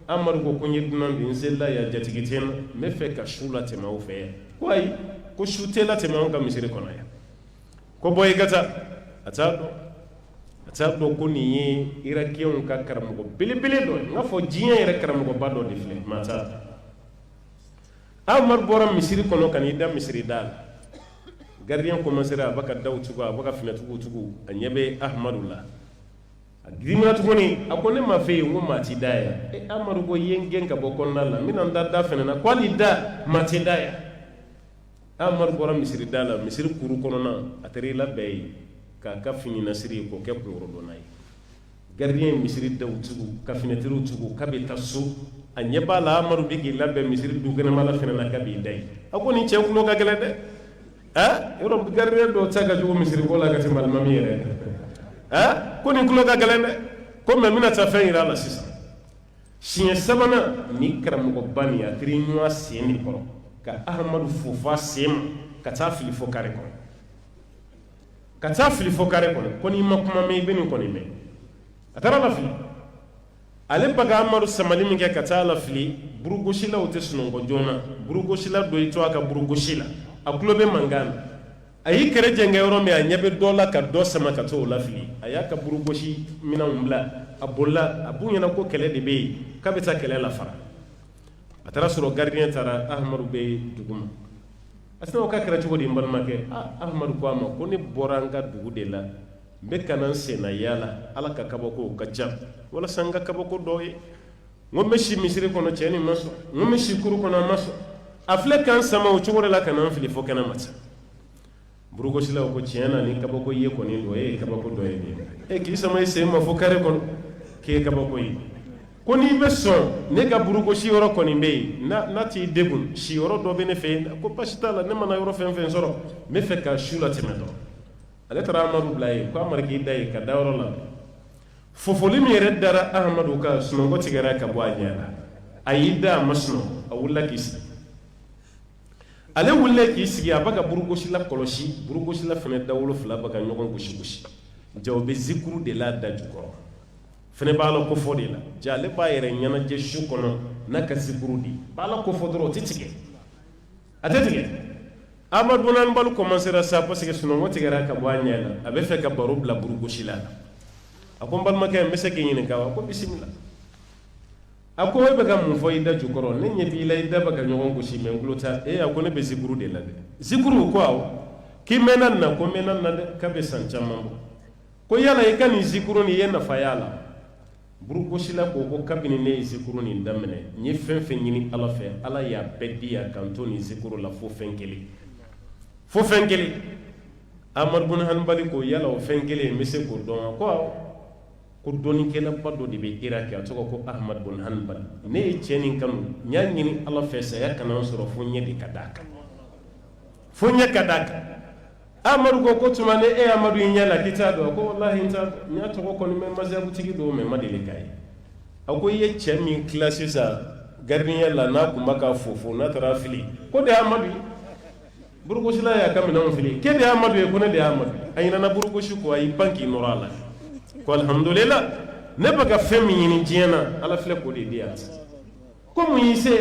Speaker 1: Ahmadu ko kunyi dunan din sella ya jatigiten me fe ka shula te maw fe ko ay ko shutela te maw ka misiri kono ya ko boy gata atado ko ni irakiyon ka karamugo bilibili do ngafo jiya ira karamugo bado difle mata Ahmad boram misiri kono kan ida misiri dal gardien ko masira baka dawtugo baka finatugo anyabe Ahmadullah grimina tugoni akone mafe ngo mati daya Ahmadu go yengen ka bokonna la minan da fenena kwali da mati daya Ahmadu boram misiri dala misiri kuru kono na atari la bay ka fini nasiri ko ke ko rodonay gardien misiri dawtugo ka finetiru tugo kabe tasu anyeba la Ahmadu bigi labbe misiri du gena mala fenena kabi day akoni cewkulo ka gele de ha yoro gardien do taga jugo misiri ko la gati mal mamire ha koni kulo ka gele de ko me mina ta fen ira la sisa siye sabana ni karamugo bani ya trinywa seni ko ka Ahmadu fufa sem ka ta fili fo kare ko koni makuma me beni koni me atara la fili ale baga Ahmadu samali mi ke ka ta la fili burugoshila o te sunongo jona burugoshila do ito aka burugoshila akulobe mangana ayi kere jenge yoro me anyabe dola ka do sama ka to la fili ayaka burugoshi mina umbla abolla abunya na ko kele de be kabita kele la fara atara suro gardien tara Ahmadu be duguma asna ka kera chugo di mbalma ke Ahmadu ko ama ko ni boranga dugu de la be kanan sena yala ala ka kabako ka jam wala sanga kabako doye ngombe shi misiri kono cheni maso ngombe shi kuru kono maso afle kan sama o chugo la kanan fili fo kana mata burugo sila ko chena ni kabako ye ko ni doye kabako doye ni ki sama ise ma fo kare kono ke kabako yi ko ni be son ne ga burugo shi yoro ko ni be na ti degun shi yoro do be ne fe ko pasita la ne mana yoro fen soro me fe ka shula temedo ale tara amadu bila ye ko amadu k'i da ye ka dayɔrɔ la fofoli min yɛrɛ dara ahamadu ka sunɔgɔ tigɛra ka bɔ a ɲɛ la a y'i da a ma sunɔgɔ a wulila k'i sigi ale wulila k'i sigi a b'a ka burugosila kɔlɔsi burugosila fɛnɛ dawolo fila b'a ka ɲɔgɔn gosi gosi ja o bɛ zikuru de la da jukɔrɔ fɛnɛ b'a la kofɔ de la ja ale b'a yɛrɛ ɲɛnajɛ su kɔnɔ n'a ka zikuru di b'a la kofɔ dɔrɔn o tɛ tigɛ a tɛ tigɛ amadu bonan balu commencera sa parce que sunɔgɔ tigɛra ka bɔ a ɲɛ la a bɛ fɛ ka baro bila burugosila la a ko n balimakɛ n bɛ se k'i ɲininka wa a ko bisimila a ko e bɛ ka mun fɔ i da jukɔrɔ ne ɲɛ b'i la i da bɛ ka ɲɔgɔn gosi mɛ n tulo t'a a ko ne bɛ zikuru de la dɛ zikuru ko awɔ k'i mɛnna nin na ko n mɛnna nin na dɛ k'a bɛ san caman bɔ ko yala i ka nin zikuru nin i ye nafa y'a la burugosila ko ko kabini ne ye zikuru nin daminɛ n ye fɛn fɛn ɲini ala fɛ ala y'a bɛɛ di yan k'an to nin zikuru la fo fɛn kelen fo fɛn kelen amadu bun hanbali ko yala o fɛn kelen n bɛ se k'o dɔn wa ko awɔ ko dɔnnikɛlaba dɔ de bɛ iraki a tɔgɔ ko ahmad bun hanbal ne ye cɛ nin kanu n y'a ɲini ala fɛ saya kana n sɔrɔ fo ɲɛ de ka d'a kan fo ɲɛ ka d'a kan amadu ko tuma ne e amadu i ɲɛ la k'i t'a dɔn ko walahi n t'a dɔn n y'a tɔgɔ kɔni mɛ mazabutigi dɔw mɛ n ma deli k'a ye a ko i ye cɛ min tila sisan gardien la n'a tun b'a ka fofo n'a taara fili ko de ye amadu ye burugosila y'a ka minɛnw fili ke de ye amadu ye ko ne de ye amadu a ɲinana burugosi ko a y'i pan k'i nɔrɔ a la ko alhamdulillah ne bɛ ka fɛn min ɲini diɲɛ na ala filɛ k'o de di yan ko mun y'i se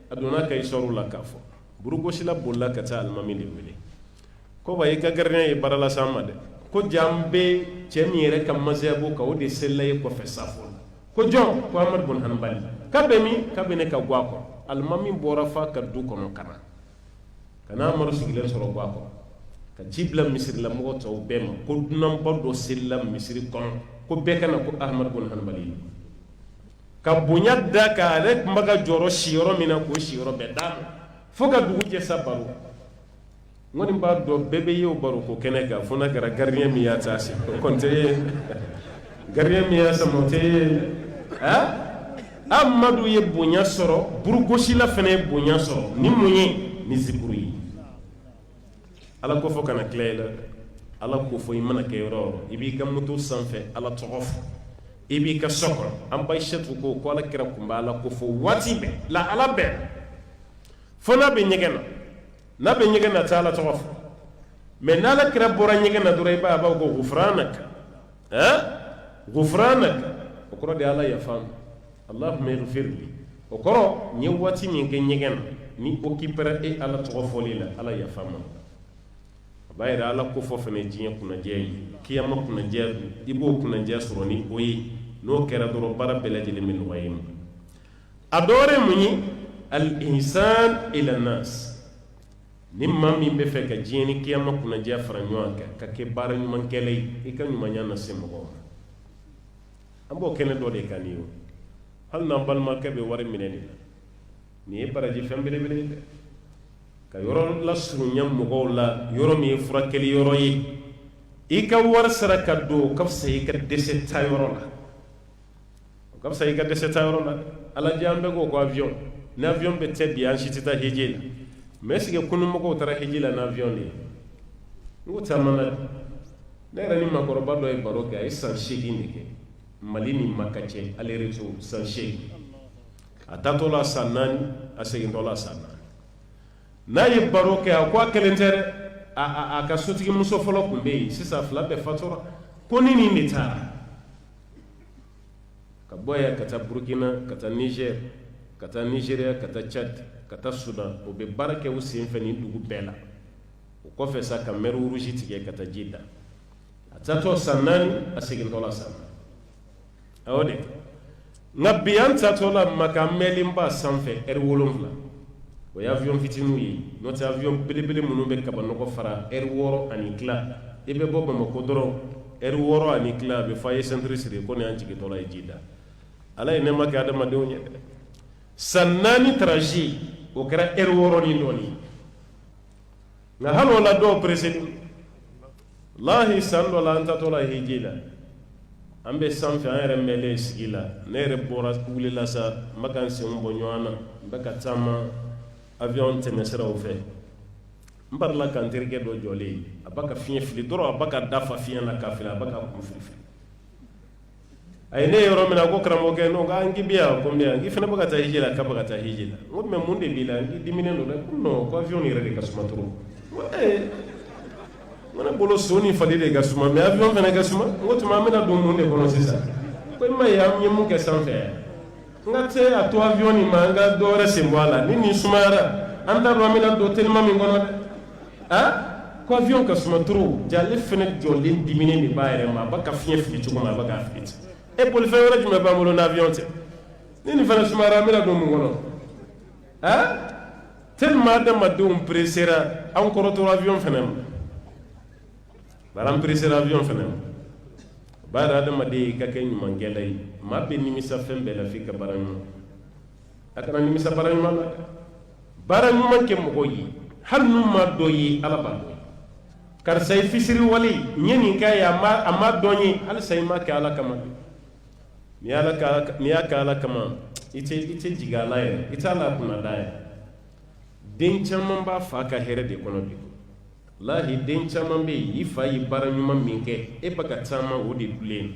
Speaker 1: a donna ka isɔriw la k'a fɔ burugosila bolila ka taa alimami de wele ko wa i ka gardien ye baara lase an ma dɛ ko jaa n bɛ cɛ min yɛrɛ ka maziyabu kan o de selila ye kɔfɛ safo la ko jɔn ko amadu bun hanbali k'a bɛ min k'a bɛ ne ka gwa kɔrɔ alimami bɔra f'a ka du kɔnɔ ka na ka na amadu sigilen sɔrɔ gwa kɔrɔ ka ci bila misirilamɔgɔ tɔw bɛɛ ma ko dunanba dɔ selila misiri kɔnɔ ko bɛɛ ka na ko ahmadu bun hanbali ka bonya da ka ale tun bɛ ka jɔyɔrɔ si yɔrɔ min na k'o si yɔrɔ bɛɛ d'a ma fo ka dugu jɛ sa baro n kɔni b'a dɔn bɛɛ bɛ ye o baro ko kɛnɛ kan fo n'a kɛra gardien min y'a ta se o kɔni tɛ ye gardien min y'a sama o tɛ ye amadu ye bonya sɔrɔ burugosila fana ye bonya sɔrɔ ni mun ye ni zikuru ye ala ko fɔ kana tila i la ala ko fɔ i mana kɛ yɔrɔ o yɔrɔ i b'i ka moto sanfɛ ala tɔgɔ fɔ i b'i ka so kɔnɔ an bayisatu ko ala kira kun bɛ ala ko fɔ waati bɛɛ la ala bɛɛ fo n'a bɛ ɲɛgɛn na n'a bɛ ɲɛgɛn na taa ala tɔgɔ fɔ mɛ n'ala kira bɔra ɲɛgɛn na dɔrɔn i b'a b'a ko gufranaka gufranaka o kɔrɔ de ala yafa allahumma ighfirli o kɔrɔ n ye waati min kɛ ɲɛgɛn na ni occupera e ala tɔgɔ fɔli la ala yafa ma a b'a yɛrɛ ala ko fɔ fɛnɛ diɲɛ kunnajɛ ye kiyama kunnajɛ i b'o kunnajɛ sɔrɔ ni o ye n'o kɛra dɔrɔn baara bɛɛ lajɛlen bɛ nɔgɔya i ma a dɔ wɛrɛ mun ye al-ihsan ila nas ni maa min bɛ fɛ ka diɲɛ ni kiyama kunnajɛ fara ɲɔgɔn kan ka kɛ baara ɲumankɛla ye i ka ɲumanya na se mɔgɔw ma an b'o kɛnɛ dɔ de kan ni ye hali n'an balimakɛ bɛ wari minɛ de la nin ye baraji fɛn belebele ye dɛ ka yɔrɔ lasurunya mɔgɔw la yɔrɔ min ye furakɛli yɔrɔ ye i ka wari sara ka don o ka fisa i ka dɛsɛ ta yɔrɔ la o ka fisa i ka dɛsɛ ta yɔrɔ la ala jɛ an bɛɛ ko avion ni avion bɛ tɛ bi an si tɛ taa heji la mais est ce que kununmɔgɔw taara heji la ni avion de ye n ko caman na ne yɛrɛ ni makɔrɔba dɔ ye baro kɛ a ye san 8 de kɛ mali ni maka cɛ ale retour san 8 a taatɔ la san 4 a segintɔ la san 4 n'a ye baro kɛ a ko a kelen tɛ dɛ a ka sotigi muso fɔlɔ tun bɛ yen sisan fila bɛɛ fatura ko ni nin de taara ka bɔ yan ka taa burukina ka taa niger ka taa nigeria ka taa chad ka taa sudan o bɛ baara kɛ o senfɛ nin dugu bɛɛ la o kɔfɛ sa ka mer rouge tigɛ ka taa jida a taatɔ san 4 a segintɔ la san 4 awɔ de nka bi an taatɔ la maka mɛlenba sanfɛ ɛri 7 o ye avion fitininw ye n'o tɛ avion belebele minnu bɛ kabanɔgɔ fara ɛri 6 ani tila i bɛ bɔ bamako dɔrɔn ɛri 6 ani tila a bɛ fɔ a ye centre siri ko nin y'an jigintɔ la ye jida ala ye nɛɛma kɛ adamadenw ye dɛ san 4 trajet o kɛra ɛri 6 ni dɔɔnin nka hali o la dɔw pereseli lahi san dɔ la an taatɔ la heji la an bɛ sanfɛ an yɛrɛ mɛlen sigi la ne yɛrɛ bɔra wulila sa n bɛ ka n senw bɔ ɲɔgɔn na n bɛ ka taama avion tɛmɛsiraw fɛ mbarla kan terke do jole abaka fiye fili doro abaka dafa fiye na kafila abaka kumfili ay ne yoro mina ko kramo ke no ga ngi biya ko ne ngi fene baka ta hijila ka baka ta hijila ngo me munde bila ngi dimine no no ko avion ni rede kasuma tro mana bolo soni fali de gasuma me avion fene gasuma ngo tuma mina do munde kono sisa ko ma ya nyemu ke sanfe ngate a to avion ni manga do resembwala ni sumara anda ro mina do telma mi ngono ko avion kasuma tro jalle fene jolin dimine mi bayre ma baka fiye fili chuko ma baka fiti e poli fe wala jume ba mo na avion te ni fana sumara mina do mu ngono tellement de madum presera encore to avion fene baram presera avion fene bara da made ka ken mangelay ma be ni misa fembe la fika baranyo akana ni misa baranyo ma baranyo man ke mo yi har nu ma do yi alaba kar say fisiri wali nyeni ka ya ma amma donyi al say ma ka ala kama mi aka ala kama ite jigala ya ita la kuna daya den caman ba fa ka here de kono bi lahi den caman be yi fa yi baranyuma minke e baka tama o de dulen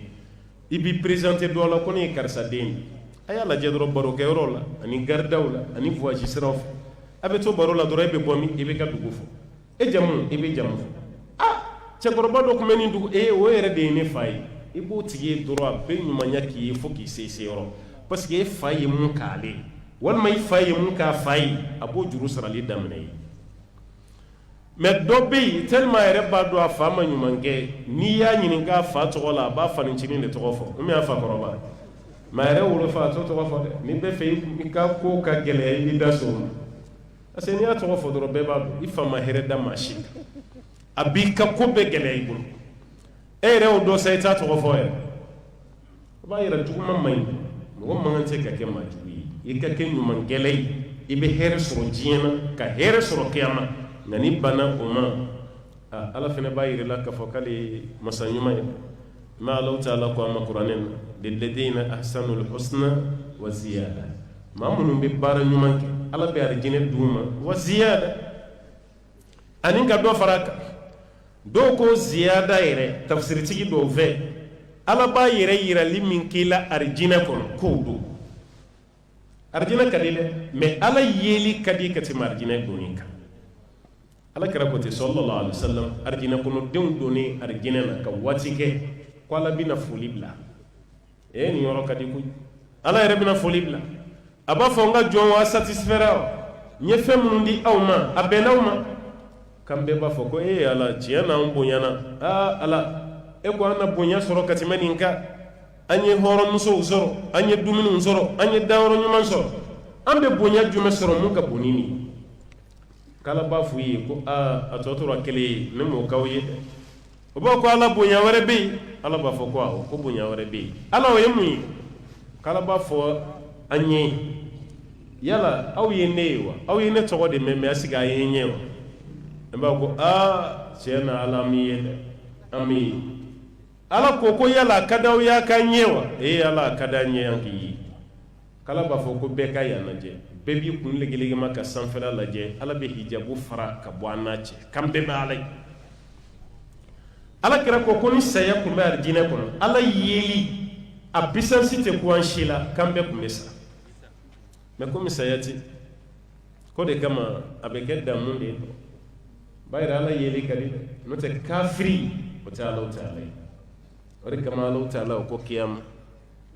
Speaker 1: ibi présenter do la kono e karsa den aya la jedro baro ke rola ani gardawla ani voyage srof abe to baro la doro be bomi e be ka dugu fo e jamu e be jamu ce korba do ko meni dugu e o yere de ne fay e bo tiye doro be nyuma nyaki fo ki se ro parce que fay mun kale wal may fay mun ka fay abo juru sarali damne mais dobi tellement yere ba do afa ma nyuma nge ni ya nyini ga fa to la ba fa ni chini le to fo mi afa koroba ma yere wolo fa to fo de ni be fe mi ka ko ka gele ni da so aseni a to fo do be ba ifa ma here da mashi abi ka ko be gele ibul e re o do sai ta to fo e ba yere tuguma may mo mangante ka ke majuwi e ka ke nyuma gele ibe here so jiena ka here so kiyama nani bana uma ala fene bayire la ka fokali masanyuma ma law ta'ala ko ma qur'anen lil ladina ahsanul husna wa ziyada ma munum be bara nyuma ke ala be arjine duma wa ziyada anin ka do faraka do ko ziyada ire tafsir tigi do ve ala ba yire yira limin kila arjine kono ko do arjine kadile me ala yeli kadi kati marjine donika ala kira ko te sallallahu alaihi wasallam arjina kono den doni arjina na ka watike ko ala bina folibla e ni yoro kadi ku ala yere bina folibla aba fonga jonwa satisfaire nye femundi awma abenawma kambe ba foko e ala ciana umbonyana ala e ko ana bonya soro kati maninka anye horo muso usoro anye duminu usoro anye dawro nyuma soro ambe bonya jume soro muka bonini kala ba fuyi ko a totora kele ne mo kawye o ba ko ala bonya wore be ala ba fo ko bonya wore be ala o yemu kala ba fo anye yala aw yenewa aw yene to de meme asiga yenyewa mba ko chena ala miyede ami ala ko yala kadaw ya kanyewa ala kadanye yanki kala ba fo ko be kaya naje bebi kun legi maka sanfela laje ala be hijabu fara ka boanache kambe ba alay ala kira ko ni saya kun ba arjina kono ala yeli a bisansite ko anshila kambe kumesa me ko misayati ko de kama abeke da munde bayra ala yeli kadi no te kafiri o taala o de kama ala taala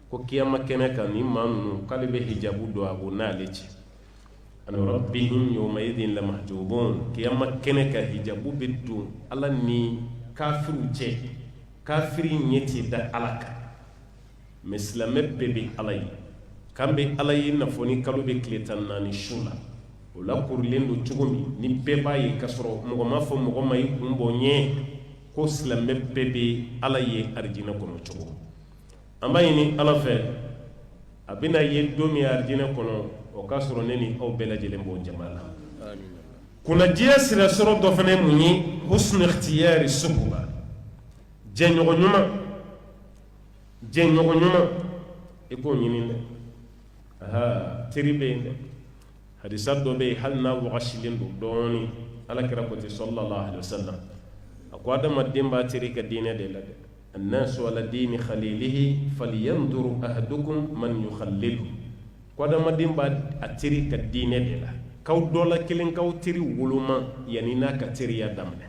Speaker 1: ko kiyama kene kan ni manu kalibe hijabu do abu nalechi an rabbihim yawma idhin la mahjubun kiyama kene ka hijabu bidu ala ni kafiru je kafiri nyeti da alaka mislame bebe alay kambe alay na foni kalube kletan nani shula wala kurlendo chugumi ni beba yi kasro mo ma fo mo ma yi kumbonye ko slame bebe alay arjina kono chugo amayini ala fe abina ye domi arjina kono o kasro neni aw belajele mbo jamala kuna jiya sira soro do fane munyi husn ikhtiyari suhba jenyo nyuma e ko nyini ne aha tribe inde hadisa do be hal na washilin do doni ala kira ko sallallahu alaihi wasallam akwa da madin ba tiri ka dine de la الناس على دين خليله فلينظر أحدكم من يخلله كودا مدين بعد أتري كدين دلا كاو دولا كلين كاو تري ولوما يعني نا كتري يدامنا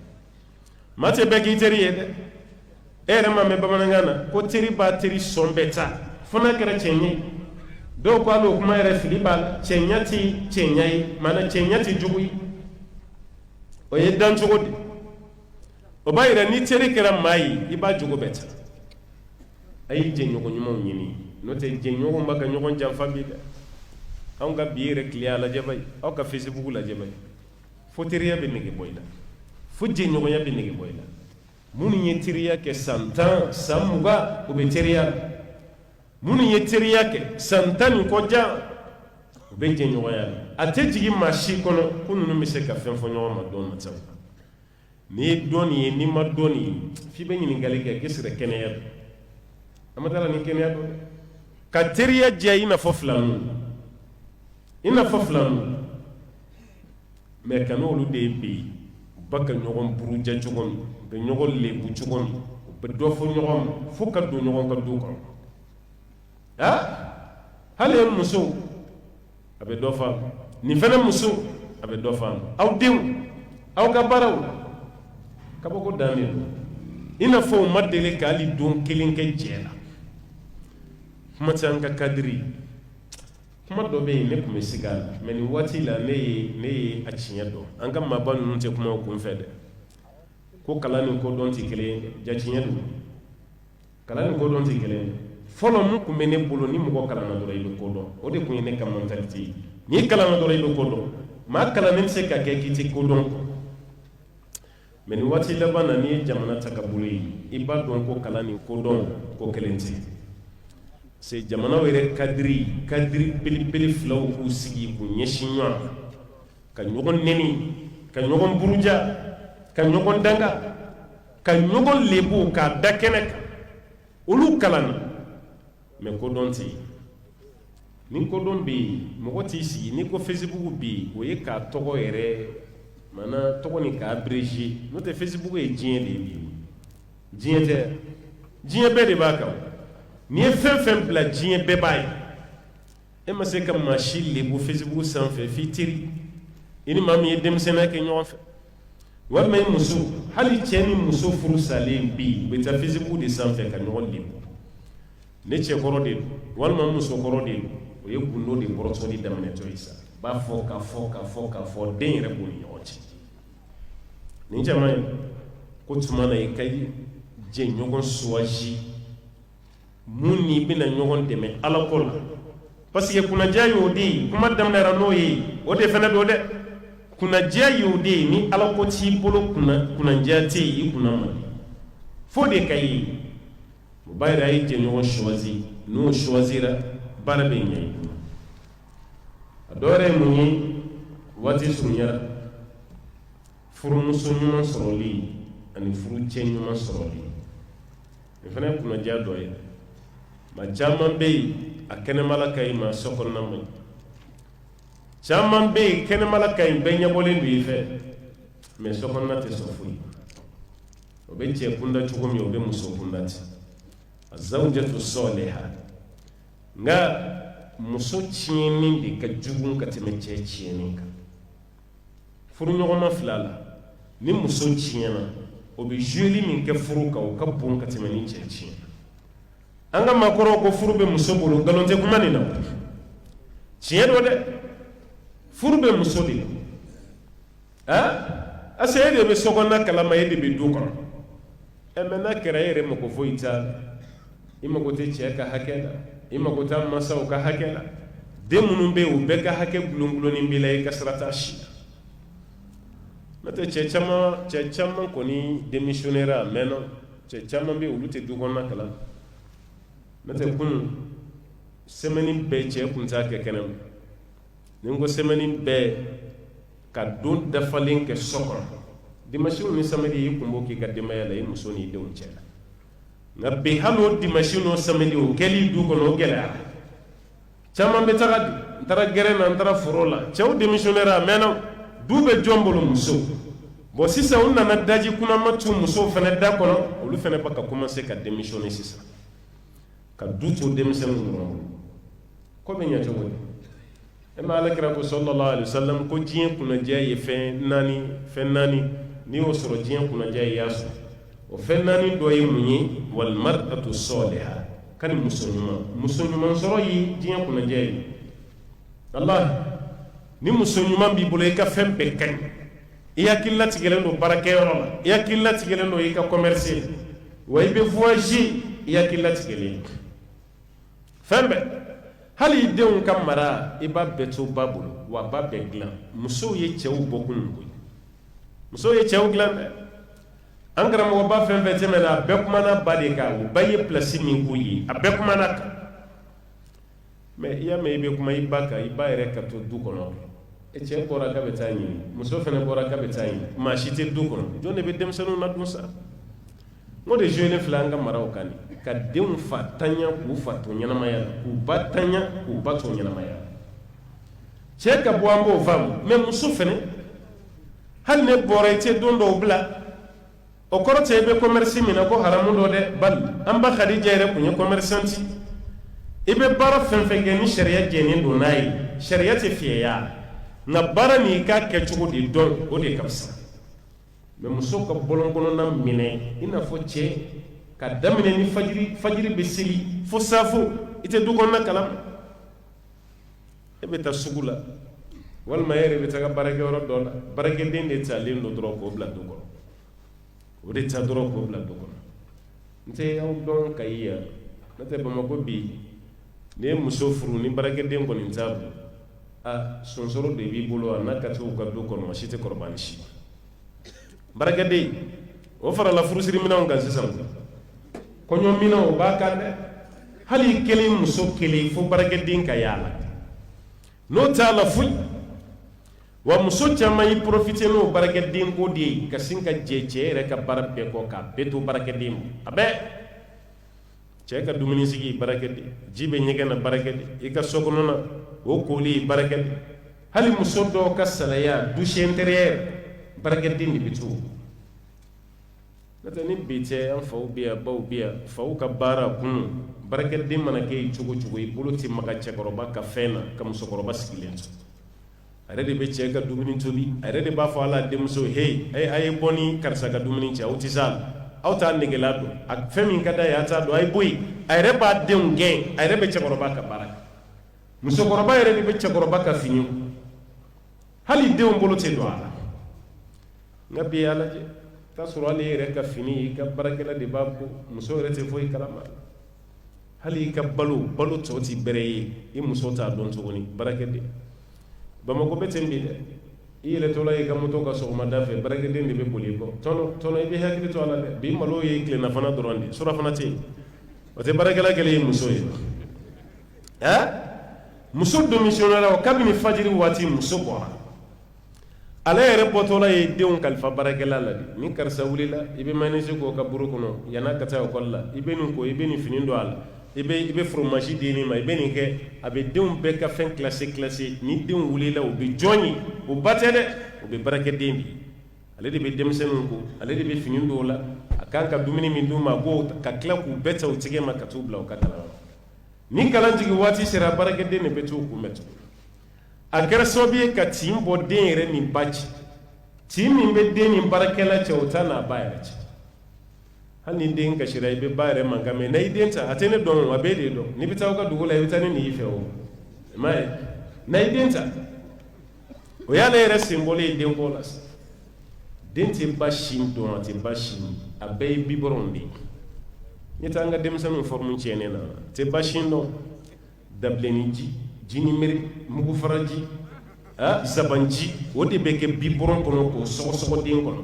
Speaker 1: ما تبكي تري يد ما مبامنا كو تري با تري سومبتا فنا كرا تشيني دو كالو كما يرفلي بال تشينياتي تشينياي مانا تشينياتي جوي ويدان جوي o bayira ni tere kera mai iba jogo beta ay je nyogo nyumo nyini no te je nyogo mbaka nyogo jamfa bi on ga biire kliya la jabay o ka facebook la jabay foteriya be nigi boyla fujje nyogo ya be nigi boyla munu yetiriya ke santan samuga o be teriya munu yetiriya ke santan ko ja o be je nyogo ya ate jigi mashi kono kunu no mise ka fen fo nyogo ma don matsaw ni doni ni ma doni fi be nyini ngale ke gisre kenya amadala ni kenya do ka teriya je ina foflan me kanolu de bi baka nyogon buruja jogon be nyogol le bu jogon be do fo nyogon fo ka do nyogon ka do ko ha hale muso abe do fa ni fene muso abe do fa aw dim aw ka baraw kabako dame ina fo madele kali don kelen ke jela kuma tanga kadri kuma do be ne kuma sigal meni wati la ne a cinya do an ga mabanu nun te kuma ko fede ko kalani ko don ti kele ja cinya do kalani ko don ti kele folo mu kuma ne bolo ni mu ko kalana do raydo ko do o de ko ne kam mentality ni kalana do raydo ko do ma kalani se ka ke kiti ko don men wati labana ni jamana takabuli iba don ko kalani ko don ko kelenti se jamana were kadri pili flow ku sigi ku nyeshinwa ka nyogon neni ka nyogon buruja ka nyogon danga ka nyogon lebu ka dakenek ulu kalana me ko don ti ni ko don bi mo ko ti sigi ni ko facebook bi o ye ka togo yere mana togo ni ka abrégé no te facebook e jien de bi jien be de ba ka ni fem bla jien be bay e ma se kam machine le bu facebook sans fait fitiri ini mami dem sena ke nyon fa wa may musu hali cheni musu furu salim bi be ta facebook de sans fait ka nyon li ne che koro de wal ma musu koro de o ye gundo de boroso di damne to isa ba foka den re boni yochi ni jama ko tumana e kay je nyogon suwaji munni bina nyogon deme ala ko la parce que kuna jayo di kuma damne rano yi o de fena do de kuna jayo di ni ala ko ti bolo kuna jati yi kuna ma fo de kay bayra yi je nyogon choisi no choisira barabe nyai adore munyi wati sunya furu muso ɲuman sɔrɔli ani furu cɛ ɲuman sɔrɔli nin fana ye kunadiya dɔ ye ma caman bɛ yen a kɛnɛmala ka ɲi ma sokɔnɔna ma ɲi caman bɛ yen kɛnɛmala ka ɲi bɛɛ ɲɛbɔlen do i fɛ mɛ sokɔnɔna tɛ sɔn foyi o bɛ cɛ kunda cogo min o bɛ muso kunda ten a zawjatu saliha nka muso tiɲɛni de ka jugu ka tɛmɛ cɛ tiɲɛni kan furu ɲɔgɔnma fila la ni muso tiɲɛna o bɛ joueli min kɛ furu kan o ka bon ka tɛmɛ ni cɛ tiɲɛna an ka maakɔrɔw ko furu bɛ muso bolo nkalon tɛ kuma nin na tiɲɛ don dɛ furu bɛ muso de la ase e de bɛ sokɔnɔna kalama e de bɛ du kɔnɔ mɛ n'a kɛra e yɛrɛ mako foyi t'a la i mako tɛ cɛ ka hakɛ la i mako tɛ masaw ka hakɛ la den minnu bɛ yen u bɛɛ ka hakɛ gulongulonin b'i la i ka sira t'a si la n'o tɛ cɛ caman kɔni démissionnaire a mɛnna cɛ caman bɛ yen olu tɛ du kɔnɔna kalan n'o tɛ kunun semaine bɛɛ cɛ kun t'a kɛ kɛnɛ ma ni n ko semaine bɛɛ ka don dafalen kɛ so kɔnɔ dimanche ni samedi i kun b'o k'i ka denbaya la i muso n'i denw cɛ la nka bi hali o dimanche n'o samedi o kɛli du kɔnɔ o gɛlɛyara caman bɛ taga di ntara gere na ntara foro la cɛw démissionnaire a mɛnna du bɛ jɔn bolo muso bon sisan u nana daji kunama tu musow fɛnɛ da kɔnɔ olu fɛnɛ ba ka commencer ka démissionner sisan ka du to denmisɛnninw dɔrɔn ko bɛ ɲɛ cogo di e ma alakira ko sallallahu alaihi wasallam ko diɲɛ kunnadiya ye fɛn naani n'i y'o sɔrɔ diɲɛ kunnadiya ye y'a sɔrɔ o fɛn naani dɔ ye mun ye wal mar'atu saliha kani muso ɲuman sɔrɔ ye diɲɛ kunnadiya ye wallahi ni muso ɲuman b'i bolo i ka fɛn bɛɛ ka ɲi i hakili latigɛlen don baarakɛyɔrɔ la i hakili latigɛlen don i ka commerce wa i bɛ voyager i hakili latigɛlen fɛn bɛɛ hali i denw ka mara i b'a bɛɛ to ba bolo wa ba bɛɛ dilan musow ye cɛw bɔkun koyi musow ye cɛw dilan dɛ an karamɔgɔba fɛn fɛn tɛmɛna a bɛɛ kumana ba de kan o ba ye place min k'u ye a bɛɛ kumana kan mais i y'a mɛn i bɛ kuma i ba kan i ba yɛrɛ ka to du kɔnɔ e cɛ bɔra k'a bɛ taa ɲini muso fɛnɛ bɔra k'a bɛ taa ɲini maa si tɛ du kɔnɔ jɔn de bɛ denmisɛnninw ladon sa n ko de joué filɛ an ka maraw kan ka denw fa taɲa k'u fa to ɲɛnamaya la k'u ba taɲa k'u ba to ɲɛnamaya la cɛ ka bɔ an b'o faamu mais muso fɛnɛ hali ne bɔra i tɛ don dɔw bila o kɔrɔ tɛ i bɛ commerce min na ko haramu dɔ dɛ bali an ba Khadija yɛrɛ kun ye commerçante i bɛ baara fɛn fɛn kɛ ni sariya jɛnnen don n'a ye sariya tɛ fiyɛya nka baara n'i ka kɛcogo de dɔn o de ka fisa mais muso ka bɔlɔn kɔnɔna minɛ i n'a fɔ cɛ ka daminɛ ni fajiri bɛ seli fo saafo i tɛ du kɔnɔna kalama e bɛ taa sugu la walima e yɛrɛ bɛ taa baarakɛyɔrɔ dɔ la baarakɛden de talen don dɔrɔn k'o bila du kɔnɔ o de ta dɔrɔn k'o bila du kɔnɔ n tɛ aw dɔn ka i yan n'o tɛ Bamakɔ bi n'i ye muso furu ni baarakɛden kɔni t'a bolo a sonsoro de b'i bolo a n'a ka t'u ka du kɔnɔ si tɛ kɔrɔba ni si baarakɛden o farala furusiri minɛnw kan sisan kɔɲɔ minɛnw o b'a kan dɛ hali kelen muso kelen fo baarakɛden ka yaala n'o t'a la foyi wa muso caman y'i profiter n'o baarakɛden ko de ye ka sin ka jɛ cɛ yɛrɛ ka baara bɛɛ kɔ k'a bɛɛ to baarakɛden ma a bɛɛ cɛ ka dumuni sigi baarakɛden ji bɛ ɲɛgɛn na baarakɛden i ka so kɔnɔna o koli baarakɛden hali muso dɔw ka salaya douche intérieure baarakɛden de bɛ to n'o tɛ ni bi tɛ an faw bɛ yan baw bɛ yan faw ka baara kun baarakɛden mana kɛ yen cogo cogo i bolo tɛ maga cɛkɔrɔba ka fɛn na ka musokɔrɔba sigilen to a yɛrɛ de bɛ cɛ ka dumuni tobi a yɛrɛ de b'a fɔ ala denmuso hey a ye bɔ ni karisa ka dumuni cɛ aw tɛ s'a la aw t'a negela dɔn a fɛn min ka d'a ye a t'a dɔn a ye bɔ yen a yɛrɛ b'a denw gɛn a yɛrɛ bɛ cɛkɔrɔba ka baara kɛ musokɔrɔba yɛrɛ de bɛ cɛkɔrɔba ka fini hali denw bolo tɛ don a la nka bi a lajɛ t'a sɔrɔ hali e yɛrɛ ka fini i ka baarakɛla de b'a bɔ muso yɛrɛ tɛ foyi kalama hali i ka balo tɔ tɛ bɛrɛ ye i muso t'a dɔn tuguni baarakɛden Bamakɔ bɛ ten bi dɛ i yɛlɛtɔla i ka moto ka sɔgɔmada fɛ baarakɛden de bɛ boli i kɔ tɔnɔ i bɛ hakili to a la dɛ bi malo ye tilennafana dɔrɔn de surafana tɛ yen o tɛ baarakɛla kɛlen ye muso ye muso démissionnera o kabini fajiri waati muso bɔra ale yɛrɛ bɔtɔla ye denw kalifa baarakɛla la de ni karisa wulila i bɛ mayonnaise k'o ka buru kɔnɔ yan'a ka taa ekɔli la i bɛ nin ko i bɛ nin fini don a la i bɛ fromage di nin ma i bɛ nin kɛ a bɛ denw bɛɛ ka fɛn classé ni denw wulila u bɛ jɔn ye o ba tɛ dɛ o bɛ baarakɛden de ale de bɛ denmisɛnninw ko ale de bɛ fini don o la a kan ka dumuni min d'u ma a b'o ka tila k'u bɛɛ ta u tɛgɛ ma ka t'u bila u ka kalan ni kalan jigin waati sera baarakɛden de bɛ t'u kunbɛn tugun a kɛra sababu ye ka tin bɔ den yɛrɛ ni ba cɛ tin min bɛ den ni baarakɛla cɛ o t'a n'a ba yɛrɛ cɛ hali ni den kasira i bɛ ba yɛrɛ mankan mɛn na i den ta a tɛ ne dɔn a b'e de dɔn n'i bɛ taa aw ka dugu la i bɛ taa ni nin y'i fɛ o i m'a ye na i den ta o y'ale yɛrɛ sen bɔlen ye denko la sa den tɛ ba sin dɔn a tɛ ba sin a bɛɛ ye bibɔrɔnw de ye n'i taa an ka denmisɛnninw forme tiɲɛnen na a tɛ ba sin dɔn dabilenni ji jinimere mugufaraji zabanji o de bɛ kɛ bibɔrɔn kɔnɔ k'o sɔgɔsɔgɔ den kɔnɔ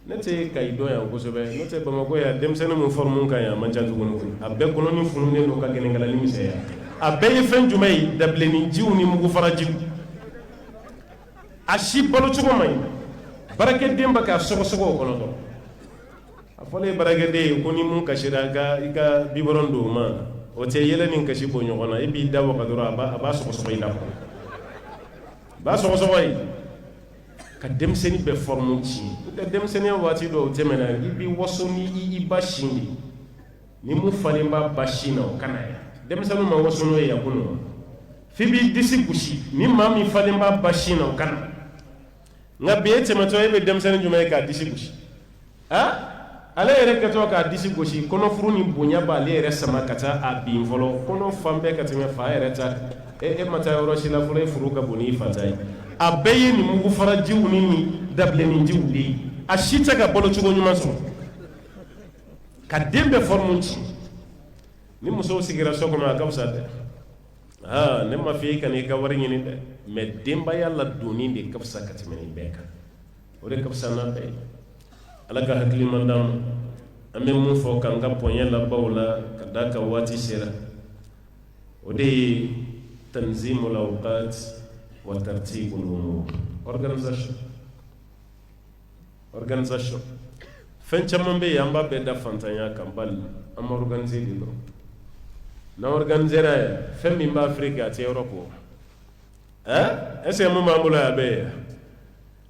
Speaker 1: ne tɛ ka i dɔn yan kosɛbɛ n'o tɛ Bamakɔ yan denmisɛnnin min forme ka ɲi a man ca tuguni a bɛɛ kɔnɔni fununen don ka gɛlɛnkala ni misɛnya a bɛɛ ye fɛn jumɛn ye dabilenni jiw ni mugufarajiw a si balo cogo man ɲi baarakɛden bɛ k'a sɔgɔsɔgɔ o kɔnɔ dɔrɔn a fɔlen baarakɛden ye ko ni mun kasira i ka bibɔrɔn don o ma o te yele nin kasi bo ɲɔgɔn na i b'i da waga dɔrɔn a b'a sɔgɔsɔgɔ i la kɔnɔ b'a sɔgɔsɔgɔ ye ka denmisɛnnin bɛɛ forme ci o tɛ denmisɛnninya waati dɔw tɛmɛna i b'i waso ni i ba sin de ni mun falen b'a ba sin na o kana yan denmisɛnninw ma waso n'o ye yan kunun f'i b'i disi gosi ni maa min falen b'a ba sin na o kana nka bi e tɛmɛtɔ e bɛ denmisɛnnin jumɛn ye k'a disi gosi ale yɛrɛ kɛtɔ k'a disi gosi kɔnɔfuru ni bonya b'ale yɛrɛ sama ka taa a bin fɔlɔ kɔnɔ fan bɛɛ ka tɛmɛ fa yɛrɛ ta e ma taa yɔrɔ si la fɔlɔ e furu ka bon n'i fa ta ye a bɛɛ ye nin mugu fara jiw ni dabilennin jiw de ye a si tɛ ka balo cogo ɲuman sɔrɔ ka den bɛɛ forme ci ni musow sigira so kɔnɔ a ka fisa dɛ ne ma fɔ e ka n'i ka wari ɲini dɛ mais denbaya ladonni de ka fisa ka tɛmɛ nin bɛɛ kan o de ka fisa n'a bɛɛ ye ala ka hakilima d'an ma an bɛ mun fɔ k'an ka bonya labaw la ka da ka waati sera o de ye tanzimul awqat wa tartibul umur organisation fɛn caman bɛ yen an b'a bɛɛ da fantanya kan bali an ma organiser de dɔrɔn n'an organisera yan fɛn min b'a Afiriki a tɛ Europe o est-ce que mun b'an bolo yan a bɛ yan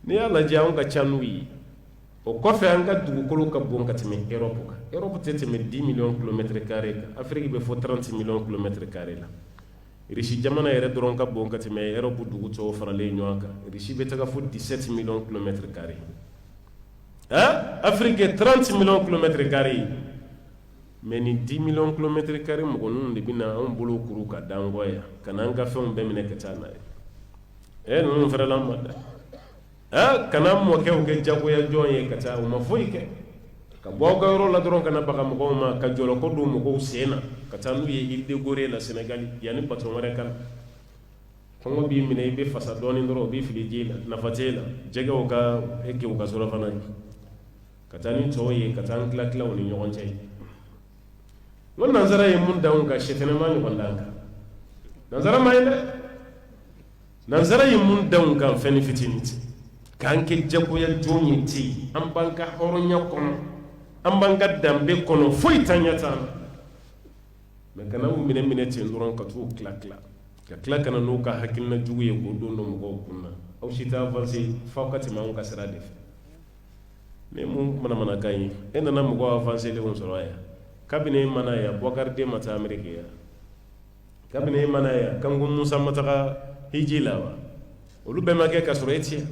Speaker 1: n'i y'a lajɛ anw ka ca n'u ye o kɔfɛ an ka dugukolo ka bon ka tɛmɛ Europe kan Europe tɛ tɛmɛ 10 millions kilomètres carrés kan Afiriki bɛ fɔ 30 millions kilomètres carrés la Russie jamana yɛrɛ dɔrɔn ka bon ka tɛmɛ Europe dugu tɔw faralen ɲɔgɔn kan Russie bɛ taga fo 17 millions kilomètres carrés Afrique ye 30 millions kilomètres carrés mais ni 10 millions kilomètres carrés mɔgɔ ninnu de bɛna anw bolo kuru ka da an kɔ yan ka n'an ka fɛnw bɛɛ minɛ ka taa n'a ye ninnu fɛrɛla an ma da kana mɔkɛw kɛ jagoya jɔn ye ka taa u ma foyi kɛ ka bɔ aw ka yɔrɔ la dɔrɔn kana baga mɔgɔw ma ka jɔlɔkɔ don mɔgɔw sen na ka taa n'u ye Île de Gorée la Sénégal yanni patron wɛrɛ ka na kɔngɔ b'i minɛ i bɛ fasa dɔɔnin dɔrɔn o b'i fili ji la nafa t'e la jɛgɛw ka e kɛ u ka sɔrɔ fana ye ka taa ni tɔw ye ka taa an tila u ni ɲɔgɔn cɛ n ko nansara ye mun d'anw kan sɛfɛnɛma ɲɔgɔn d'an kan nansara ma ye dɛ nansara ye mun d'anw kan fɛn ni fitinin tɛ k'an kɛ jagoya jɔn ye ten an b'an ka hɔrɔnya kɔnɔ an b'an ka danbe kɔnɔ foyi t'an ɲɛ t'an na mais kana u minɛ ten dɔrɔn ka t'u tila ka tila kana n'u ka hakilina jugu ye k'o don mɔgɔw kun na aw si tɛ avancer f'aw ka tɛmɛ anw ka sira de fɛ ne mun manamanakan ye e nana mɔgɔ avancer lenw sɔrɔ yan kabini e mana yan Boubacar den ma taa Amérique yan kabini e mana yan Kanku Musa ma taga hiji la wa olu bɛɛ ma kɛ ka sɔrɔ e tɛ yan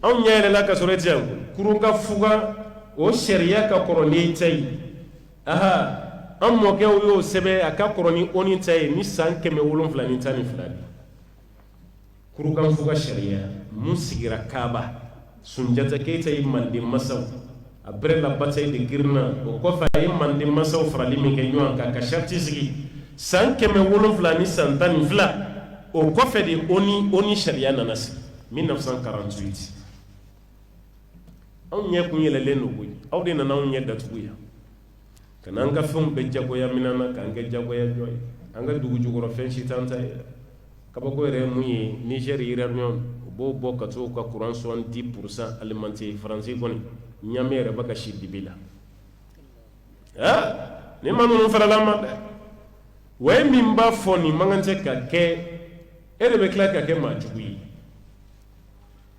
Speaker 1: anw ɲɛ yɛlɛla ka sɔrɔ e tɛ yan kurun ka fuga o sariya ka kɔrɔ ni ta ye an mɔkɛw y'o sɛbɛn a ka kɔrɔ ni ONU ta ye ni san 712 de kurun ka fuga sariya mun sigira Kaaba Sunjata Keita ye Manden masaw a bɛrɛ la bataille de Girna o kɔfɛ a ye Manden masaw farali min kɛ ɲɔgɔn kan ka charte sigi san 712 ni san 12 o kɔfɛ de ONU sariya nana sigi 1948 anw ɲɛ kun yɛlɛlen don koyi aw de nana anw ɲɛ datugu yan ka n'an ka fɛnw bɛɛ jagoya minɛn na k'an kɛ jagoya jɔn ye an ka dugu jukɔrɔ fɛn si t'an ta ye kabako yɛrɛ ye mun ye Niger uranium u b'o bɔ ka t'o ka courant 70% alimenté Faransi kɔni Ɲame yɛrɛ bɛ ka si dibi la ni ma ninnu farala ma dɛ wa e min b'a fɔ nin man kan tɛ ka kɛ e de bɛ tila ka kɛ maa jugu ye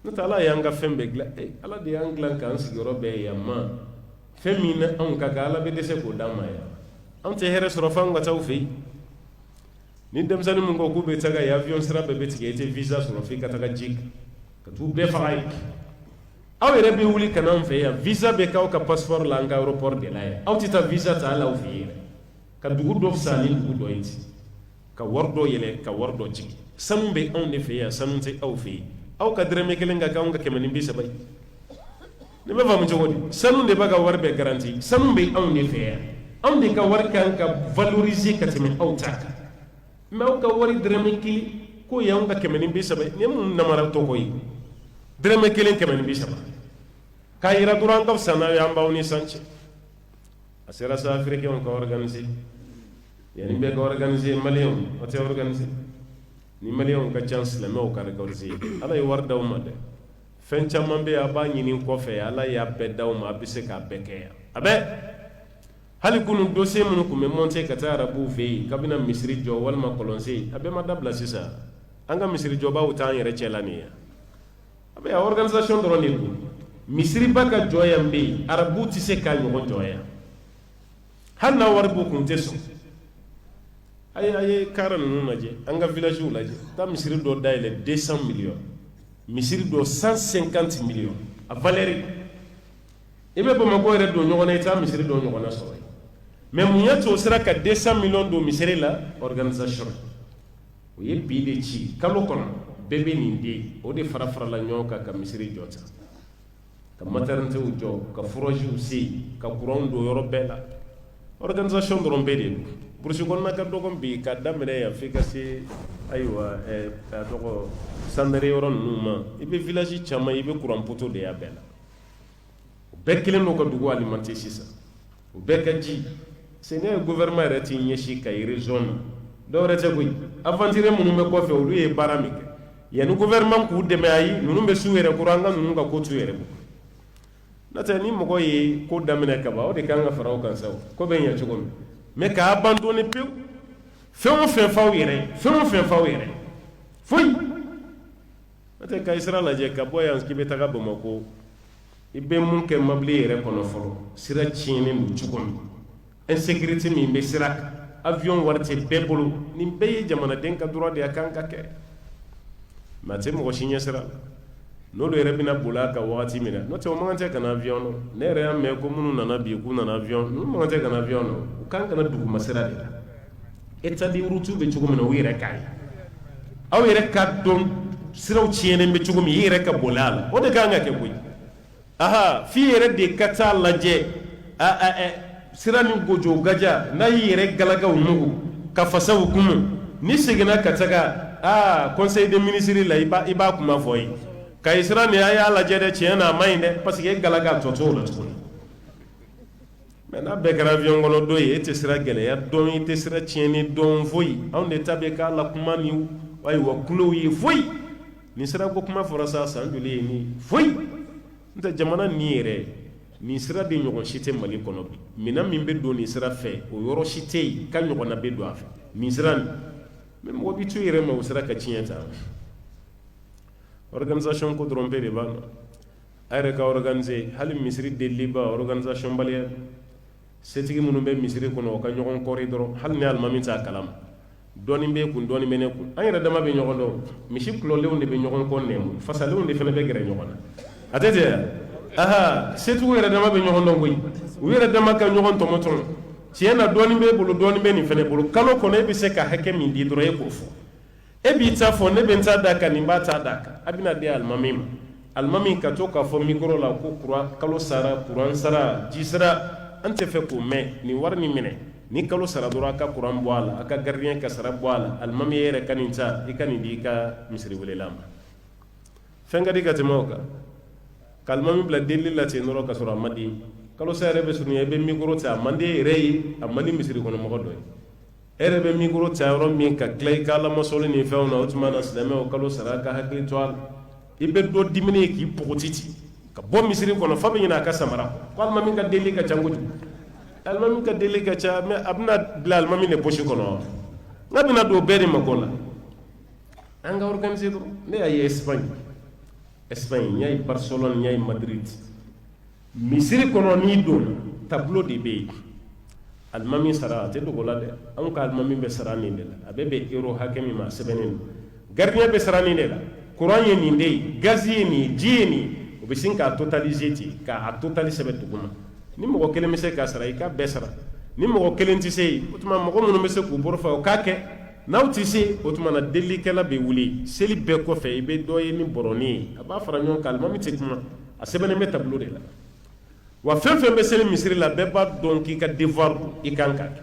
Speaker 1: n'o tɛ Ala y'an ka fɛn bɛɛ dilan Ala de y'an dilan k'an sigiyɔrɔ bɛɛ yan ma fɛn min na anw ka kan Ala bɛ dɛsɛ k'o d'an ma yan anw tɛ hɛrɛ sɔrɔ f'anw ka taa u fɛ yen ni denmisɛnnin min ko k'u bɛ taga yen avion sira bɛɛ bɛ tigɛ i tɛ visa sɔrɔ f'i ka taga ji ka t'u bɛɛ faga yen aw yɛrɛ bɛ wuli ka n'anw fɛ yan visa bɛ k'aw ka passeport la an ka aéroport de la yan aw tɛ taa visa ta hali aw fɛ yen ka dugu dɔ fisaya ni dugu dɔ ye ten ka wari dɔ yɛlɛ ka wari dɔ jigin sanu bɛ anw de fɛ yan sanu tɛ aw fɛ yen aw ka dɛrɛmɛ kelen ka k'anw ka 130 ye ne bɛ faamu cogo di sanu de b'a ka wari bɛɛ garanti sanu bɛ anw de fɛ yan anw de ka wari kan ka valoriser ka tɛmɛ aw ta kan mais aw ka wari dɛrɛmɛ kelen k'o ye anw ka 130 ye nin ye mun namara tɔgɔ ye dɛrɛmɛ kelen 130 k'a yira dɔrɔn an ka fisa n'a ye an b'aw ni san cɛ a sera sa africain ka organiser yanni bɛɛ ka organiser malien o tɛ organiser ni malien ka ca silamɛw ka organiser Ala ye wari d'aw ma dɛ fɛn caman bɛ yen a b'a ɲini kɔfɛ Ala y'a bɛɛ d'aw ma a bɛ se k'a bɛɛ kɛ yan a bɛ hali kunu dossier mun kun bɛ monter ka taa arabuw fɛ yen kabina misiri jɔ walima kɔlɔnsen a bɛɛ ma dabila sisan an ka misiri jɔbaw t'an yɛrɛ cɛla nin ye a bɛ organisation dɔrɔn de don misiriba ka jɔ yan bɛ yen arabuw tɛ se k'a ɲɔgɔn jɔ yan hali n'a wari b'u kun tɛ sɔn a ye kaara ninnu lajɛ an ka villagew lajɛ taa misiri dɔ dayɛlɛ 200 millions misiri dɔ 150 millions a valeur i bɛ Bamakɔ yɛrɛ don ɲɔgɔn na i t'a misiri dɔ ɲɔgɔn na sɔrɔ yen mais mun y'a to o sera ka 200 millions don misiri la organisation o ye bi de ci kalo kɔnɔ bɛɛ bɛ nin di o de fara farala ɲɔgɔn kan ka misiri jɔ ta ka maternité jɔ ka foragew se ka courant don yɔrɔ bɛɛ la organisation dɔrɔn bɛɛ de don burusi kɔnɔna ka dɔgɔn bi ka daminɛ yan f'i ka se ayiwa a tɔgɔ sandare yɔrɔ ninnu ma i bɛ village caman i bɛ courant poto de y'a bɛɛ la o bɛɛ kelen don ka dugu alimenter sisan o bɛɛ ka ji c'est ne gouvernement yɛrɛ t'i ɲɛsin ka région na dɔwɛrɛ tɛ koyi aventurier minnu bɛ kɔfɛ olu ye baara min kɛ yanni gouvernement k'u dɛmɛ ayi ninnu bɛ s'u yɛrɛ kɔrɔ an ka ninnu ka ko t'u yɛrɛ bolo n'o tɛ ni mɔgɔ ye ko daminɛ ka ban o de kan ka fara o kan sa ko bɛ ɲɛ cogo min mais k'a abandonner pewu fɛn o fɛn f'aw yɛrɛ fɛn o fɛn f'aw yɛrɛ foyi n'o tɛ ka Isra lajɛ ka bɔ yan k'i bɛ taga Bamakɔ i bɛ mun kɛ mobili yɛrɛ kɔnɔ fɔlɔ sira tiɲɛnen don cogo min insécurité min bɛ sira kan avion wari tɛ bɛɛ bolo nin bɛɛ ye jamanaden ka droit de a kan ka kɛ mais a tɛ mɔgɔ si ɲɛ sira n'olu yɛrɛ bɛna boli a kan wagati min na n'o tɛ o man kan tɛ ka na avion nɔ ne yɛrɛ y'a mɛn ko minnu nana bi k'u nana avion ninnu man kan tɛ ka na avion nɔ u kan ka na duguma sira de la état de route bɛ cogo min na u yɛrɛ k'a ye aw yɛrɛ ka dɔn siraw tiɲɛnen bɛ cogo min i yɛrɛ ka boli a la o de kan ka kɛ koyi aha f'i yɛrɛ de ka taa lajɛ sira ni gojo gaja n'a y'i yɛrɛ galagaw nugu ka fasaw kunu ni seginna ka taga conseil des ministres la i b'a kuma fɔ ye ka sira ni a y'a lajɛ dɛ tiɲɛ na a ma ɲi dɛ parce que e galaga tɔ t'o la tuguni mais n'a bɛɛ kɛra avion kɔnɔ don ye e tɛ sira gɛlɛya dɔn i tɛ sira tiɲɛni dɔn foyi anw de ta bɛ k'a la kuma ni ayiwa kulow ye foyi nin sira ko kuma fɔra sa san joli ye nin foyi n tɛ jamana nin yɛrɛ nin sira de ɲɔgɔn si tɛ Mali kɔnɔ bi minɛn min bɛ don nin sira fɛ o yɔrɔ si tɛ yen ka ɲɔgɔnna bɛ don a fɛ nin sira nin mais mɔgɔ bi to yɛrɛ ma o sira ka tiɲɛ ta organisation ko dɔrɔn bɛɛ de b'a la a yɛrɛ ka organiser hali misiri deliliba organisation baliya setigi minnu bɛ misiri kɔnɔ o ka ɲɔgɔn kɔri dɔrɔn hali ni alimami t'a kalama dɔɔni bɛ kun dɔɔni bɛ ne kun an yɛrɛ dama bɛ ɲɔgɔn dɔn misi kulɔlenw de bɛ ɲɔgɔn kɔ nɛmu fasalenw de fana bɛ gɛrɛ ɲɔgɔn na a tɛ ten aha setigiw yɛrɛ dama bɛ ɲɔgɔn dɔn koyi u yɛrɛ dama ka ɲɔgɔn tɔmɔtɔmɔ tiɲɛ na dɔɔni b'e bolo dɔɔni bɛ nin fana bolo kalo kɔnɔ e bɛ se ka hakɛ min di dɔrɔn e k'o fɔ e b'i ta fɔ ne bɛ n ta d'a kan nin b'a ta d'a kan a bɛna di alimami ma alimami ka to k'a fɔ micro la ko kalo sara courant sara ji sara an tɛ fɛ k'o mɛn nin wari nin minɛ ni kalo sara dɔrɔn a ka courant bɔ a la a ka gardien ka sara bɔ a la alimami yɛrɛ ka nin ta i ka nin di i ka misiriwelela ma fɛn ka di ka tɛmɛ o kan ka alimami bila delili la ten dɔrɔn ka sɔrɔ a man di kalo sa yɛrɛ bɛ surunya i bɛ micro ta a man di e yɛrɛ ye a man di misiri kɔnɔ mɔgɔ dɔ ye e yɛrɛ bɛ micro ta yɔrɔ min ka tila i ka alamasɔli ni fɛnw na o tuma na silamɛw kalo sara ka hakili to a la i bɛ dɔ dimine ye k'i pɔgɔti ten ka bɔ misiri kɔnɔ fa bɛ ɲinɛ a ka samara kɔ ko alimami ka delili ka ca kojugu alimami ka delili ka ca mais a bɛna bila alimami de poche kɔnɔ wa n'a bɛna don bɛɛ de mako la an ka organiser dɔrɔn ne y'a ye Espagne n y'a ye Barcelone n y'a ye Madrid misiri kɔnɔ n'i donna tableau de bɛ yen alimami sara a tɛ dogo la dɛ anw ka alimami bɛ sara nin de la a bɛɛ bɛ euro hakɛ min ma a sɛbɛnnen don gardien bɛ sara nin de la courant ye nin de ye gaz ye nin ji ye nin o bɛ sin k'a totaliser ten k'a totali sɛbɛn duguma ni mɔgɔ kelen bɛ se k'a sara i ka bɛɛ sara ni mɔgɔ kelen tɛ se yen o tuma mɔgɔ minnu bɛ se k'u bolo fa o k'a kɛ n'aw tɛ se o tuma na delilikɛla bɛ wuli seli bɛɛ kɔfɛ i bɛ dɔ ye ni bɔrɔnin ye a b'a fara ɲɔgɔn kan alimami tɛ kuma a sɛbɛnnen bɛ tableau de la wa fɛn fɛn bɛ seli misiri la bɛɛ b'a dɔn k'i ka devoir i kan ka kɛ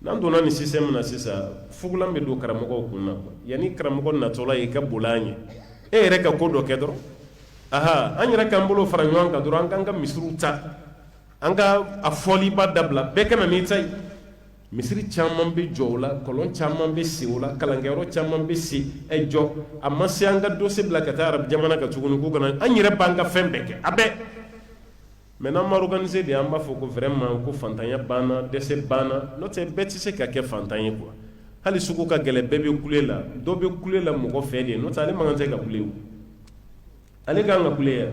Speaker 1: n'an donna nin système na sisan fugulan bɛ don karamɔgɔw kun na yanni karamɔgɔ natɔla ye i ka boli an ɲɛ e yɛrɛ ka ko dɔ kɛ dɔrɔn aha an yɛrɛ k'an bolo fara ɲɔgɔn kan dɔrɔn an k'an ka misiriw ta an ka a fɔliba dabila bɛɛ ka na n'i ta ye misiri caman bɛ jɔ o la kɔlɔn caman bɛ sen o la kalankɛyɔrɔ caman bɛ sen jɔ a ma se an ka dossier bila ka taa arabu jamana kan tuguni ko kana an yɛrɛ b'an ka fɛn bɛɛ kɛ a bɛɛ mais n'an ma organiser de an b'a fɔ ko vraiment ko fantanya banna dɛsɛ banna n'o tɛ bɛɛ tɛ se ka kɛ fantan ye quoi hali sugu ka gɛlɛ bɛɛ bɛ kule la dɔ bɛ kule la mɔgɔ fɛ de n'o tɛ ale man kan tɛ ka kule o ale kan ka kule ya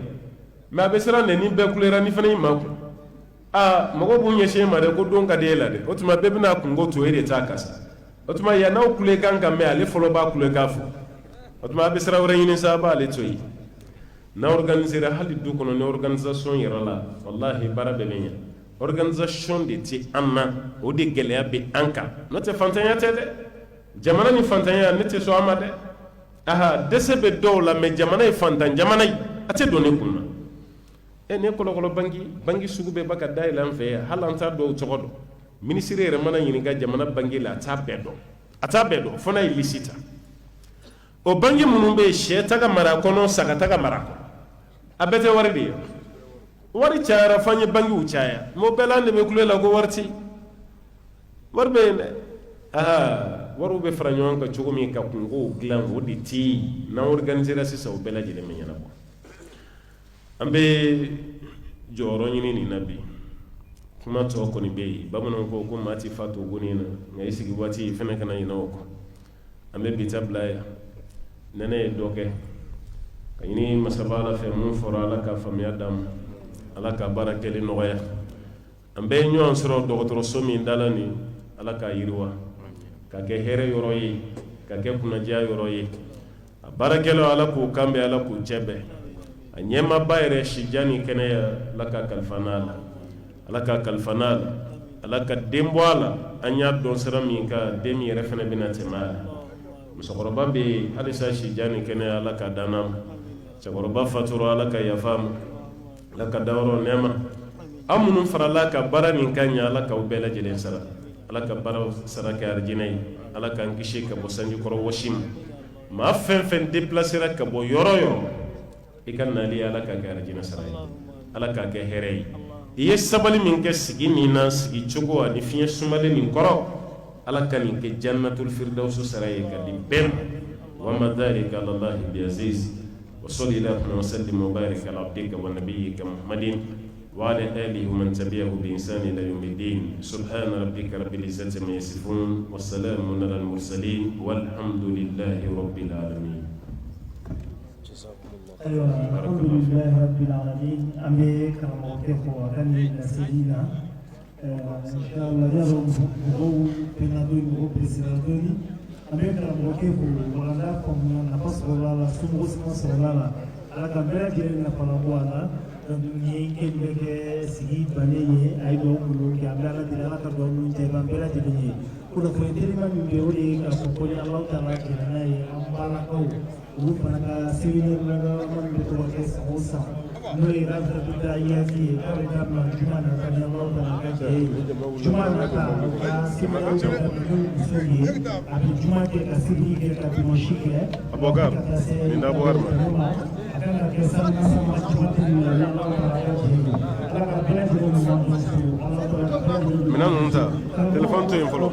Speaker 1: mais a bɛ siran de ni bɛɛ kulera ni fana y'i ma kun mɔgɔ b'u ɲɛsin ma dɛ ko don ka di e la dɛ o tuma bɛɛ bɛna kungo to e de t'a kasa o tuma yan n'aw kule kan ka mɛn ale fɔlɔ b'a kule k'a fɔ o tuma a bɛ sira wɛrɛ ɲini sa a b'ale to yen n'a organisera hali du kɔnɔ ni organisation yɛrɛ la wallahi baara bɛɛ bɛ ɲɛ organisation de tɛ an na o de gɛlɛya bɛ an kan n'o tɛ fantanya tɛ dɛ jamana ni fantanya ne tɛ sɔn a ma dɛ dɛsɛ bɛ dɔw la mais jamana ye fantan jamana ye a tɛ don ne kun na ne kɔlɔkɔlɔ banki sugu bɛɛ ba ka dayɛlɛ an fɛ yan hali an t'a dɔw tɔgɔ dɔn minisiri yɛrɛ mana ɲininka jamana banki la a t'a bɛɛ dɔn fo n'a ye lisi ta o banki minnu bɛ yen sɛ ta ka mara kɔnɔ saga ta ka mara kɔnɔ a bɛɛ tɛ wari de ye wari cayara f'an ye bankiw caya mais o bɛɛ la an de bɛ kule la ko wari tɛ wari bɛ yen dɛ wariw bɛ fara ɲɔgɔn kan cogo min ka kungow dilan o de tɛ yen n'an organisera sisan o bɛɛ lajɛlen bɛ ɲɛnabɔ an bɛ jɔyɔrɔ ɲini nin na bi kuma tɔ kɔni bɛ yen bamananw ko maa tɛ fa to goni na nka i sigi waati fɛnɛ kana ɲinɛ o kɔ an bɛ bi ta bila yan nɛnɛ ye dɔ kɛ ka ɲini masaba ala fɛ mun fɔra ala ka faamuya d'an ma ala ka baara kɛli nɔgɔya an bɛɛ ɲɔgɔn sɔrɔ dɔgɔtɔrɔso min dala nin ala k'a yiriwa ka kɛ hɛrɛ yɔrɔ ye ka kɛ kunnadiya yɔrɔ ye a baarakɛlaw ala k'u kanbɛn ala k'u cɛ bɛn a ɲɛmaaba yɛrɛ sijan ni kɛnɛya ala ka kalifa n'a la ala ka kalifa n'a la ala ka den bɔ a la an y'a dɔn sira min ka den min yɛrɛ fɛnɛ bɛna tɛmɛ a la musokɔrɔba bɛ yen halisa sijan ni kɛnɛya ala ka danna ma cɛkɔrɔba fatura ala ka yafa ma ala ka dayɔrɔ nɛɛma an minnu farala ka baara nin ka ɲɛ ala k'aw bɛɛ lajɛlen sara ala ka baara sara kɛ arijinɛ ye ala k'an kisi ka bɔ sanjikɔrɔ wɔsi ma maa fɛn fɛn déplacera ka bɔ yɔrɔ yɔrɔ i ka nali ala ka kɛ arijinɛ sara ye ala k'a kɛ hɛrɛ ye i ye sabali min kɛ sigi min na sigi cogo ani fiɲɛ sumalen nin kɔrɔ ala ka nin kɛ jannatul firdausu sara ye ka di bɛɛ ma wa ma dhalika ala allahi biaziz wa salli allahumma wa sallim wa barik ala abdika wa nabiyyika muhammadin وعلى آله ومن تبعه بإنسان إلى يوم الدين سبحان ربك رب العزة عما يصفون والسلام على المرسلين والحمد لله رب العالمين.
Speaker 2: أيوة الحمد لله رب العالمين أمي كرموكيف وغني نسينا إن شاء الله يوم هو بنادوي هو بسنادوي أمي كرموكيف وغناكم نفس ولا سموس نفس ولا على كبير جينا فلابوانا ni kende ke sigi bane ay do ko ke amala dina ka do mun je bambela de ni ko do ko terima mi be wori ka ko ko Allah taala ke nay ambala ko u pana sigi na man be to ke sosa no ira da da ya ki ka da ma juma na ka Allah taala ka ke juma na ka sima na ka sigi abi juma ke ka sigi ke ka dimanche ke
Speaker 1: abogar inda abogar mina ninnu ta telefɔni to yen fɔlɔ